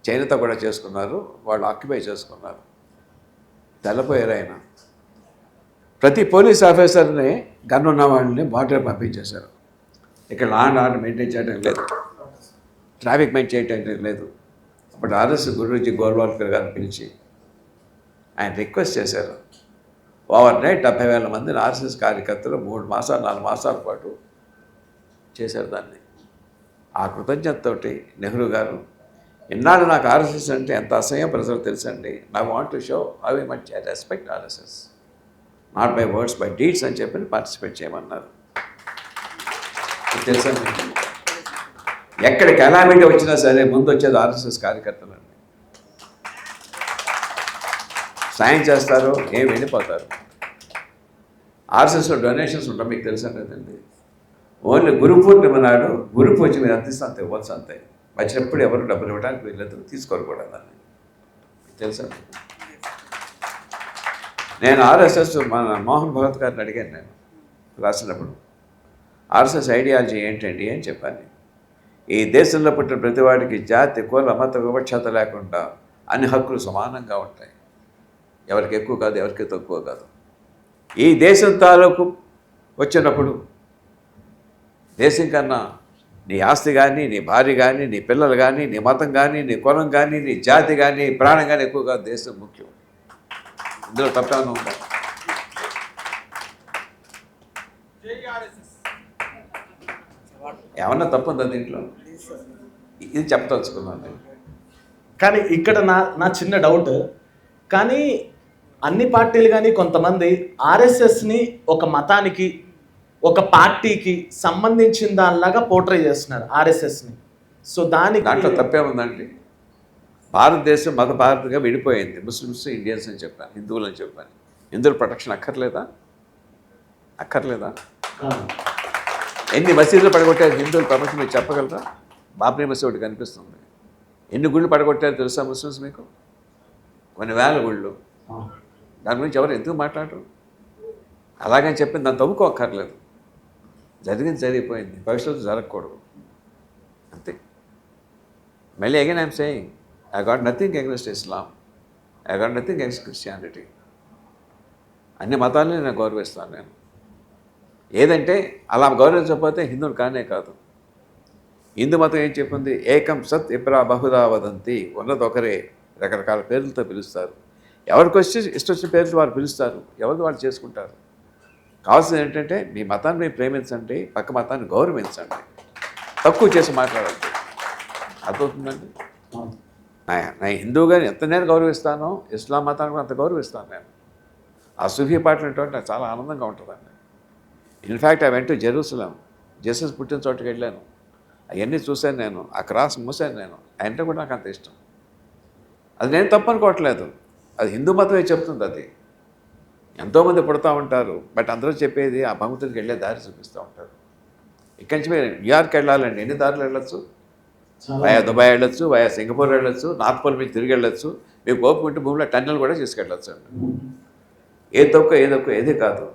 చైనాతో కూడా చేసుకున్నారు, వాళ్ళు ఆక్యుపై చేసుకున్నారు. తెల్లపోయారు ఆయన. ప్రతి పోలీస్ ఆఫీసర్ని గన్ ఉన్న వాళ్ళని బార్డర్ పంపించేశారు. ఇక్కడ లా అండ్ ఆర్డర్ మెయింటైన్ చేయడం లేదు, ట్రాఫిక్ మెయింటైన్ చేయడం లేదు. అప్పుడు ఆర్ఎస్ గురూజీ గోల్వాల్కర్ గారిని పిలిచి ఆయన రిక్వెస్ట్ చేశారు. ఓవర్ నైట్ 70,000 మందిని ఆర్ఎస్ఎస్ కార్యకర్తలు 3 మాసాలు 4 మాసాల పాటు చేశారు దాన్ని. ఆ కృతజ్ఞతతోటి నెహ్రూ గారు, ఇన్నాళ్ళు నాకు ఆర్ఎస్ఎస్ అంటే ఎంత అసహ్యం ప్రజలు తెలుసండి, నాకు want to show how much I respect RSS, not by words by deeds అని చెప్పి పార్టిసిపేట్ చేయమన్నారు. తెలుసా మీకు? ఎక్కడ కెలామిటీ వచ్చినా సరే ముందు వచ్చేది ఆర్ఎస్ఎస్ కార్యకర్తలండి. సాయం చేస్తారు, ఏం వెళ్ళిపోతారు. ఆర్ఎస్ఎస్లో డొనేషన్స్ ఉంటాయి, మీకు తెలుసా లేదండి? ఓన్లీ గురు పూర్ణిమ నాడు గురు పూజ మీరు అందిస్తే అంత ఇవ్వచ్చు, అంతే. వచ్చినప్పుడు ఎవరు డబ్బులు ఇవ్వడానికి వీళ్ళతో తీసుకోరు కూడా దాన్ని, తెలుసా? నేను ఆర్ఎస్ఎస్ మన మోహన్ భగత్ గారిని అడిగాను, నేను రాసినప్పుడు ఆర్ఎస్ఎస్ ఐడియాలజీ ఏంటండి అని చెప్పాను. ఈ దేశంలో పుట్టిన ప్రతివాడికి జాతి కుల మత వివక్షత లేకుండా అన్ని హక్కులు సమానంగా ఉంటాయి, ఎవరికి ఎక్కువ కాదు, ఎవరికి తక్కువ కాదు. ఈ దేశం తాలూకు వచ్చినప్పుడు దేశం కన్నా నీ ఆస్తి కానీ, నీ భార్య కానీ, నీ పిల్లలు కానీ, నీ మతం కానీ, నీ కులం కానీ, నీ జాతి కానీ, ప్రాణం కానీ ఎక్కువ కాదు, దేశం ముఖ్యం. ఇందులో తప్పేమన్నా ఉందా? ఏమన్నా తప్పుందా దీంట్లో? ఇది చెప్పదలుచుకున్నాను నేను. కానీ ఇక్కడ నా చిన్న డౌట్, కానీ అన్ని పార్టీలు కానీ కొంతమంది ఆర్ఎస్ఎస్ని ఒక మతానికి, ఒక పార్టీకి సంబంధించిన దానిలాగా పోర్ట్రే చేస్తున్నారు ఆర్ఎస్ఎస్ని. సో దాంట్లో తప్పేముందండి? భారతదేశం మత భారత్గా విడిపోయింది, ముస్లిమ్స్ ఇండియన్స్ అని చెప్పాను, హిందువులు అని చెప్పాను. హిందువుల ప్రొటెక్షన్ అక్కర్లేదా? ఎన్ని మసీదులు పడగొట్టారు హిందువులు ప్రపంచం మీరు చెప్పగలరా? బాబ్రీ మసీద్ ఒకటి కనిపిస్తుంది. ఎన్ని గుళ్ళు పడగొట్టారు తెలుసా ముస్లిమ్స్ మీకు? కొన్ని వేల గుళ్ళు. దాని గురించి ఎవరు ఎందుకు మాట్లాడరు? అలాగని చెప్పింది దాన్ని తవ్వుకోక్కర్లేదు. జరిగింది జరిగిపోయింది, భవిష్యత్తు జరగకూడదు, అంతే. మళ్ళీ again I'm saying, I got nothing against Islam, I got nothing against Christianity. అన్ని మతాలని నేను గౌరవిస్తాను. నేను ఏదంటే అలా గౌరవించకపోతే హిందువులు కానే కాదు. హిందూ మతం ఏం చెప్పింది? ఏకం సత్ ఇప్రా బహుదా వదంతి, ఉన్నది ఒకరే, రకరకాల పేర్లతో పిలుస్తారు. ఎవరికి వచ్చి ఇష్టం వచ్చిన పేర్లు వారు పిలుస్తారు, ఎవరిది వాళ్ళు చేసుకుంటారు. కావాల్సింది ఏంటంటే మీ మతాన్ని మీరు ప్రేమించండి, పక్క మతాన్ని గౌరవించండి, తక్కువ చేసి మాట్లాడద్దు. అర్థమవుతుందండి? నా హిందూగాని ఎంత నేను గౌరవిస్తానో ఇస్లాం మతాన్ని కూడా అంత గౌరవిస్తాను నేను. ఆ సూఫీ పాటలు ఏంటంటే నాకు చాలా ఆనందంగా ఉంటుందండి. In fact I went to Jerusalem, Jesus పుట్టిన చోటుకి వెళ్ళాను, అవన్నీ చూశాను నేను, ఆ క్రాస్ మూసాను నేను. అంటే కూడా నాకు అంత ఇష్టం. అది నేను తప్పనుకోవట్లేదు, అది హిందూ మతమే చెప్తుంది. అది ఎంతోమంది పుడతా ఉంటారు, బట్ అందరూ చెప్పేది ఆ భగవంతుడికి వెళ్ళే దారి చూపిస్తూ ఉంటారు. ఇక్కడి నుంచి మీరు న్యూయార్క్ వెళ్ళాలండి, ఎన్ని దారులు వెళ్ళొచ్చు? వయా దుబాయ్ వెళ్ళొచ్చు, వయా సింగపూర్ వెళ్ళొచ్చు, నార్త్ పోల్ మీద తిరిగి వెళ్ళొచ్చు, మీకు ఓపుకుంటే భూమిలో టన్నెల్ కూడా తీసుకెళ్ళొచ్చు అండి. ఏది కాదు.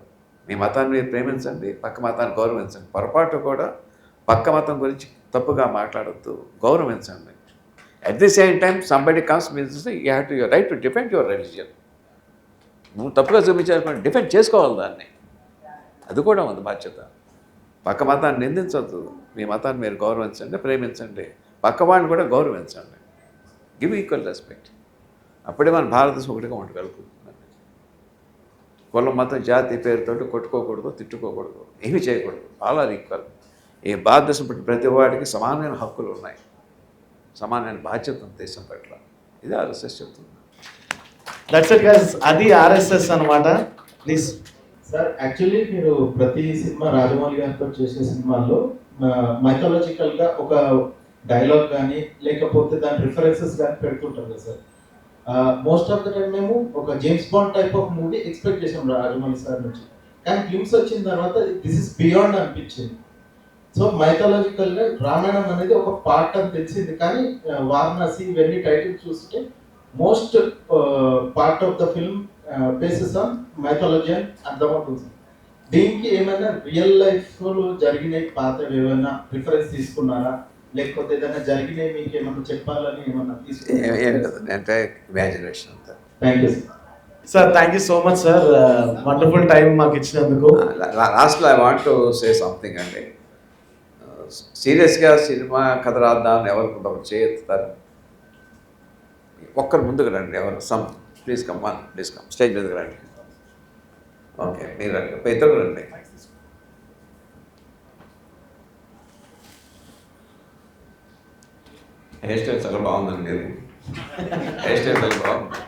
మీ మతాన్ని మీరు ప్రేమించండి, పక్క మతాన్ని గౌరవించండి. పొరపాటు కూడా పక్క మతం గురించి తప్పుగా మాట్లాడద్దు, గౌరవించండి. At the same time somebody comes means you have to your right to defend your religion. నువ్వు తప్పుగా చూపించాలనుకోండి, డిఫెండ్ చేసుకోవాలి దాన్ని, అది కూడా ఉంది బాధ్యత. పక్క మతాన్ని నిందించవద్దు, మీ మతాన్ని మీరు గౌరవించండి, ప్రేమించండి, పక్క వాళ్ళని కూడా గౌరవించండి. Give equal respect. అప్పుడే మన భారతదేశం ఒకటిగా ఉండగలుగుతుందండి. కులం మతం జాతి పేరుతోటి కొట్టుకోకూడదు, తిట్టుకోకూడదు, ఏమీ చేయకూడదు. All are equal. ఈ భారతదేశం పట్ల ప్రతి వాడికి సమానమైన హక్కులు ఉన్నాయి, సమానమైన బాధ్యత ఉంది దేశం పట్ల. ఇది ఆర్ఎస్ఎస్ చెప్తుంది. దట్స్ ఇట్ గైస్, అది ఆర్ఎస్ఎస్ అనమాట. ప్లీజ్ సార్, యాక్చువల్లీ మీరు ప్రతి సినిమా రాజమౌళి గారితో చేసే సినిమాల్లో మైథాలజికల్గా ఒక డైలాగ్ కానీ లేకపోతే దాని రిఫరెన్సెస్ కానీ పెడుతుంటారు కదా sir. Most of the time మేము ఒక James bond type of movie expect చేసాం రాజమౌళి సార్ నుంచి, కానీ గ్లిమ్స్ వచ్చిన తర్వాత దిస్ ఇస్ బియాండ్ అనిపించింది. సో మైథాలజికల్గా రామాయణం అనేది ఒక పార్ట్ అని తెలిసింది, కానీ వారణాసి ఇవన్నీ టైటిల్ చూస్తే most part of the film basis on mythology అని అర్థమవుతుంది. దీనికి ఏమైనా రియల్ లైఫ్లో జరిగినాయి పాత ఏమైనా రిఫరెన్స్ తీసుకున్నారా, లేకపోతే ఏదైనా జరిగినాయి మీకు ఏమన్నా చెప్పాలని ఏమన్నా తీసుకున్నారా? అంటే ఇమాజినేషన్ అంతా. Thank you sir. Sir thank you so much sir, wonderful time మాకు ఇచ్చినందుకు. లాస్ట్లో I want to say something అండి. సీరియస్గా సినిమా కథ రాద్దామని ఎవరు చేయెత్తుతారు, ఒక్కరు ముందుకు రండి. ఎవరు ప్లీజ్ కమ్ స్టేజ్ మీదకి రండి. ఓకే, మీరు రండి, ఇద్దరు రండి. హెయిర్ స్టైల్ చాలా బాగుందండి, హెయిర్ స్టైల్ చాలా బాగుంది.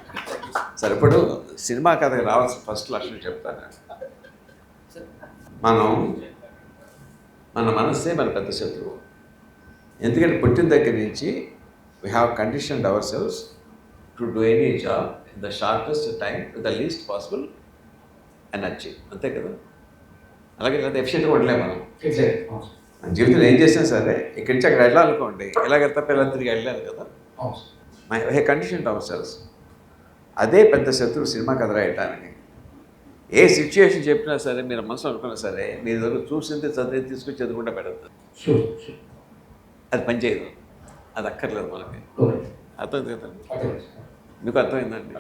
సరే, ఇప్పుడు సినిమా కథకి రావాల్సిన ఫస్ట్ లక్షణం చెప్తాను. మన మనస్సే మన పెద్ద శత్రువు. ఎందుకంటే పుట్టిన దగ్గర నుంచి we have conditioned our cells to do any job in the shortest time with the least possible energy. అంతే కదా? అలాగే లేదా ఎఫిషియెంట్గా ఉండలేము మనం. మన జీవితంలో ఏం చేసినా సరే ఇక్కడి నుంచి అక్కడ వెళ్ళాలనుకోండి, ఎలాగెళ్తా పిల్లలు తిరిగి వెళ్ళాలి కదా. హే కండిషన్ అవర్ సెల్స్. అదే పెద్ద శత్రువు సినిమా కథ రాయటానికి. ఏ సిచ్యుయేషన్ చెప్పినా సరే, మీరు మనసులో అనుకున్నా సరే, మీ దగ్గర చూసింది చదివి తీసుకొచ్చి చదువుకుంటా పెడతారు. అది పనిచేయదు, అది అక్కర్లేదు మనకి. అర్థమైంది కదా? మీకు అర్థమైందండి?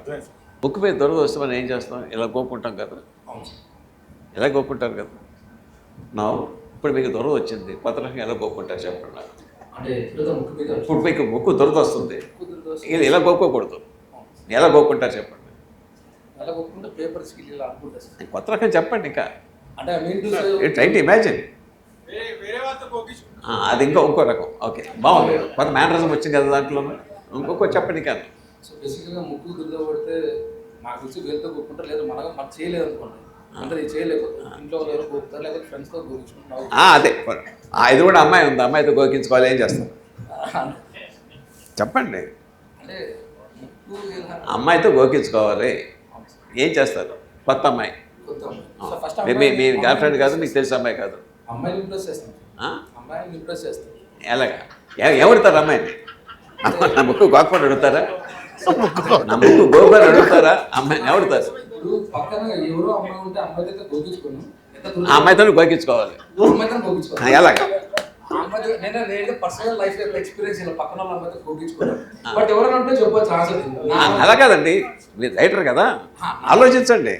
బుక్ మీద దొరద వస్తే మనం ఏం చేస్తాం? ఇలా గోక్కుంటాం కదా, ఇలా గోక్కుంటారు కదా. నా ఇప్పుడు మీకు దొరద వచ్చింది, కొత్త రకంగా ఎలా గోక్కుంటారు చెప్పండి నాకు. ఇప్పుడు మీకు ముక్కు దొరద వస్తుంది, ఇలా గోక్కోకూడదు. ఎలా గోక్కుంటారు చెప్పండి. కొత్త రకం చెప్పండి. ఇంకా ట్రై టు ఇమాజిన్. అది ఇంకో రకం. ఓకే, బాగుంది. కొత్త మేనరిజం వచ్చింది కదా దాంట్లో. ఇంకొక చెప్పండి. ఇంకా ముక్కు దుర్గా పడితే నాకు వచ్చి వేలతో కొట్టుకుంటారు, లేదా మనకు చేయలేదు అనుకోండి, అంటే చేయలేకపోతే ఇంట్లో గోకుతారు, లేదా ఫ్రెండ్స్తో గోకించుకుంటారు. అదే ఇది కూడా అమ్మాయి ఉంది, అమ్మాయితో గోకించుకోవాలి. ఏం చేస్తాం చెప్పండి. అమ్మాయితో గోకించుకోవాలి, ఏం చేస్తారు? కొత్త అమ్మాయి, మీ గర్ల్ ఫ్రెండ్ కాదు, మీకు తెలిసిన అమ్మాయి కాదు. అమ్మాయిని ఇంప్రెస్ చేస్తాం, అమ్మాయిని ఇంప్రెస్ చేస్తాం. ఎలాగా? ఎవరుతారు అమ్మాయిని? నా ముక్కు గోకకుండా అడుగుతారా? నా ముక్కు గోకని అడుగుతారా? అమ్మాయిని ఎవరుతారు? పక్కన ఎవరో అమ్మాయి ఉంటే అమ్మాయితో గోకించుకోను, ఆ అమ్మాయితో గోకించుకోవాలి. ఎలాగా? నేను పర్సనల్ లైఫ్ ఎక్స్పీరియన్స్ ఇలా పక్కన వాళ్ళ అమ్మాయితో గోకించుకోను, బట్ ఎవరైనా ఉంటే చెప్పొచ్చు ఆన్సర్. అలా కాదండి, మీరు రైటర్ కదా, ఆలోచించండి.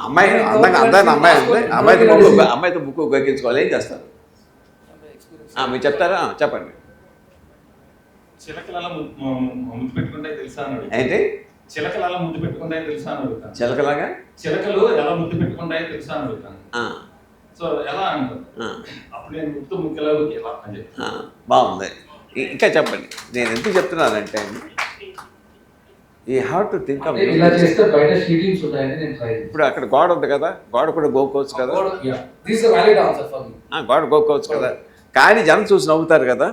అమ్మాయి అందాన్ని అమ్మాయి ఉంది, అమ్మాయితో ముక్కు గోకించుకోవాలి. ఏం చేస్తారు? మీరు చెప్తారా? చెప్పండి. చిలకల ముద్దు పెట్టుకుంటే తెలుసా అని. ఏంటి? చిలకలు అలా ముద్దు పెట్టుకుంటాయో తెలుసా అని అడుగుతాను. చిలకలాగా? చిలకలు ఎలా ముద్దు పెట్టుకుంటాయో తెలుసా అని అడుగుతాను. సో ఎలా అంటారు? అప్పుడు నేను ముక్కెలా ఎలా అని చెప్పి. బాగుంది. ఇంకా చెప్పండి. నేను ఎందుకు చెప్తున్నానంటే, you have to think of. ఇప్పుడు అక్కడ గోడ ఉంది కదా, గోడ కూడా గోక్కోవచ్చు కదా, గోడ గోక్కోవచ్చు కదా. కానీ జనం చూసి నవ్వుతారు కదా.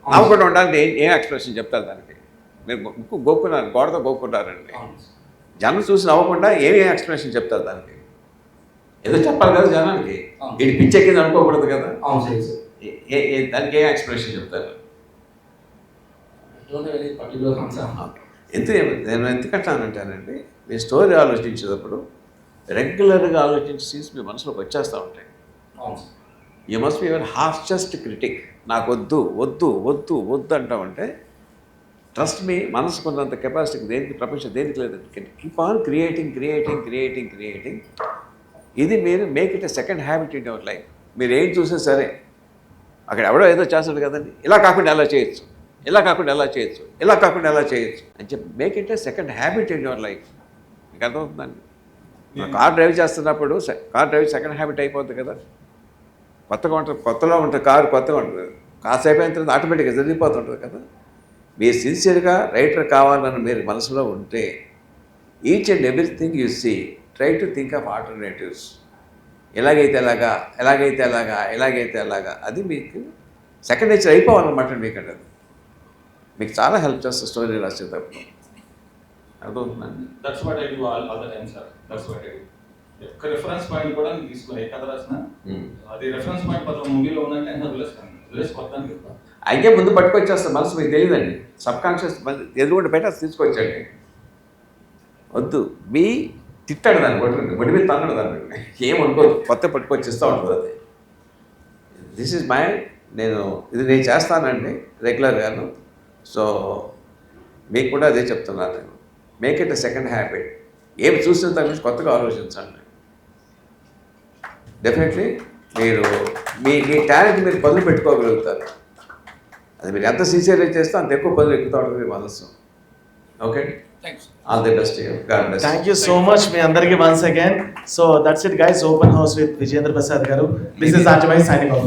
నవ్వకుండా ఉండాలంటే ఏం ఎక్స్ప్రెషన్ చెప్తారు దానికి? మీరు ముక్కు గోక్కున్నారు, గోడతో గోక్కుంటారండి. జనం చూసి నవ్వకుండా ఏమి ఎక్స్ప్రెషన్ చెప్తారు దానికి? ఏదో చెప్పాలి కదా జనానికి. ఇది పిచ్చెక్కింది అనుకోకూడదు కదా. దానికి ఏం ఎక్స్ప్రెషన్ చెప్తారు? నేను ఎందుకంటానంటేనండి, మీ స్టోరీ ఆలోచించేటప్పుడు రెగ్యులర్గా ఆలోచించే సీన్స్ మీ మనసులోకి వచ్చేస్తూ ఉంటాయి. You must be your harshest critic. నాకు వద్దు వద్దు వద్దు వద్దు అంటామంటే, ట్రస్ట్ మీ, మనసుకున్నంత కెపాసిటీకి దేనికి, ప్రపంచం దేనికి లేదు. Keep on creating creating creating creating. ఇది మీరు make it a second habit in your life. మీరు ఏం చూసినా సరే, అక్కడ ఎవడో ఏదో చేస్తాడు కదండి, ఇలా కాకుండా ఎలా చేయొచ్చు, ఇలా కాకుండా ఎలా చేయొచ్చు, ఇలా కాకుండా ఎలా చేయొచ్చు అని చెప్పి make it a second habit in your life. మీకు అర్థమవుతుందండి? కార్ డ్రైవ్ చేస్తున్నప్పుడు కార్ డ్రైవ్ సెకండ్ హ్యాబిట్ అయిపోతుంది కదా. కొత్తగా ఉంటుంది, కొత్తలో ఉంటుంది కారు, కొత్తగా ఉంటుంది. కాసేపు అయిన తర్వాత ఆటోమేటిక్గా జరిగిపోతుంటుంది కదా. మీరు సిన్సియర్గా రైటర్ కావాలని మీరు మనసులో ఉంటే, each and everything you see, try to think of alternatives. ఎలాగైతే ఎలాగా, ఎలాగైతే ఎలాగా, ఎలాగైతే ఎలాగా, అది మీకు సెకండ్ నేచర్ అయిపోవాలన్నమాట. మీకు అంటే మీకు చాలా హెల్ప్ చేస్తుంది స్టోరీ రాసేటప్పుడు. అర్థమవుతుందండి? That's what I do all the time sir. That's what I do. ఒక రిఫరెన్స్ పాయింట్ కూడా తీసుకుని కథ రాసిన అది రిఫరెన్స్ పాయింట్ పట్ల మూవీలో ఉందంటే నేను వదిలేస్తాను. అయితే ముందు పట్టుకొచ్చేస్తాను, మనసు మీకు తెలియదండి. సబ్ కాన్షియస్ ఎదురుకుండా పెట్టేసి తీసుకొచ్చాడు. వద్దు మీ తిట్టాడు దాన్ని, ఒడి మీద తన్నాడు దాన్ని, ఏమనుకోదు, కొత్త పట్టుకొచ్చిస్తూ ఉంటుంది అది. దిస్ ఈజ్ మై, నేను చేస్తానండి రెగ్యులర్గాను. సో మీకు కూడా అదే చెప్తున్నాను నేను. Make it a second habit. ఏమి చూసిన దాని గురించి కొత్తగా ఆలోచించండి. డెఫినెట్లీ మీరు మీ టాలెంట్ మీరు పదులు పెట్టుకోగలుగుతారు. అది మీరు ఎంత సిన్సియర్గా చేస్తే అంత ఎక్కువ పదులు ఎక్కుతూ ఉంటుంది మీ మనసు. Okay, all the best. God bless. Thank you so much మీ అందరికీ once again. So that's it guys, open house with Vijayendra Prasad garu. This is RJY signing of.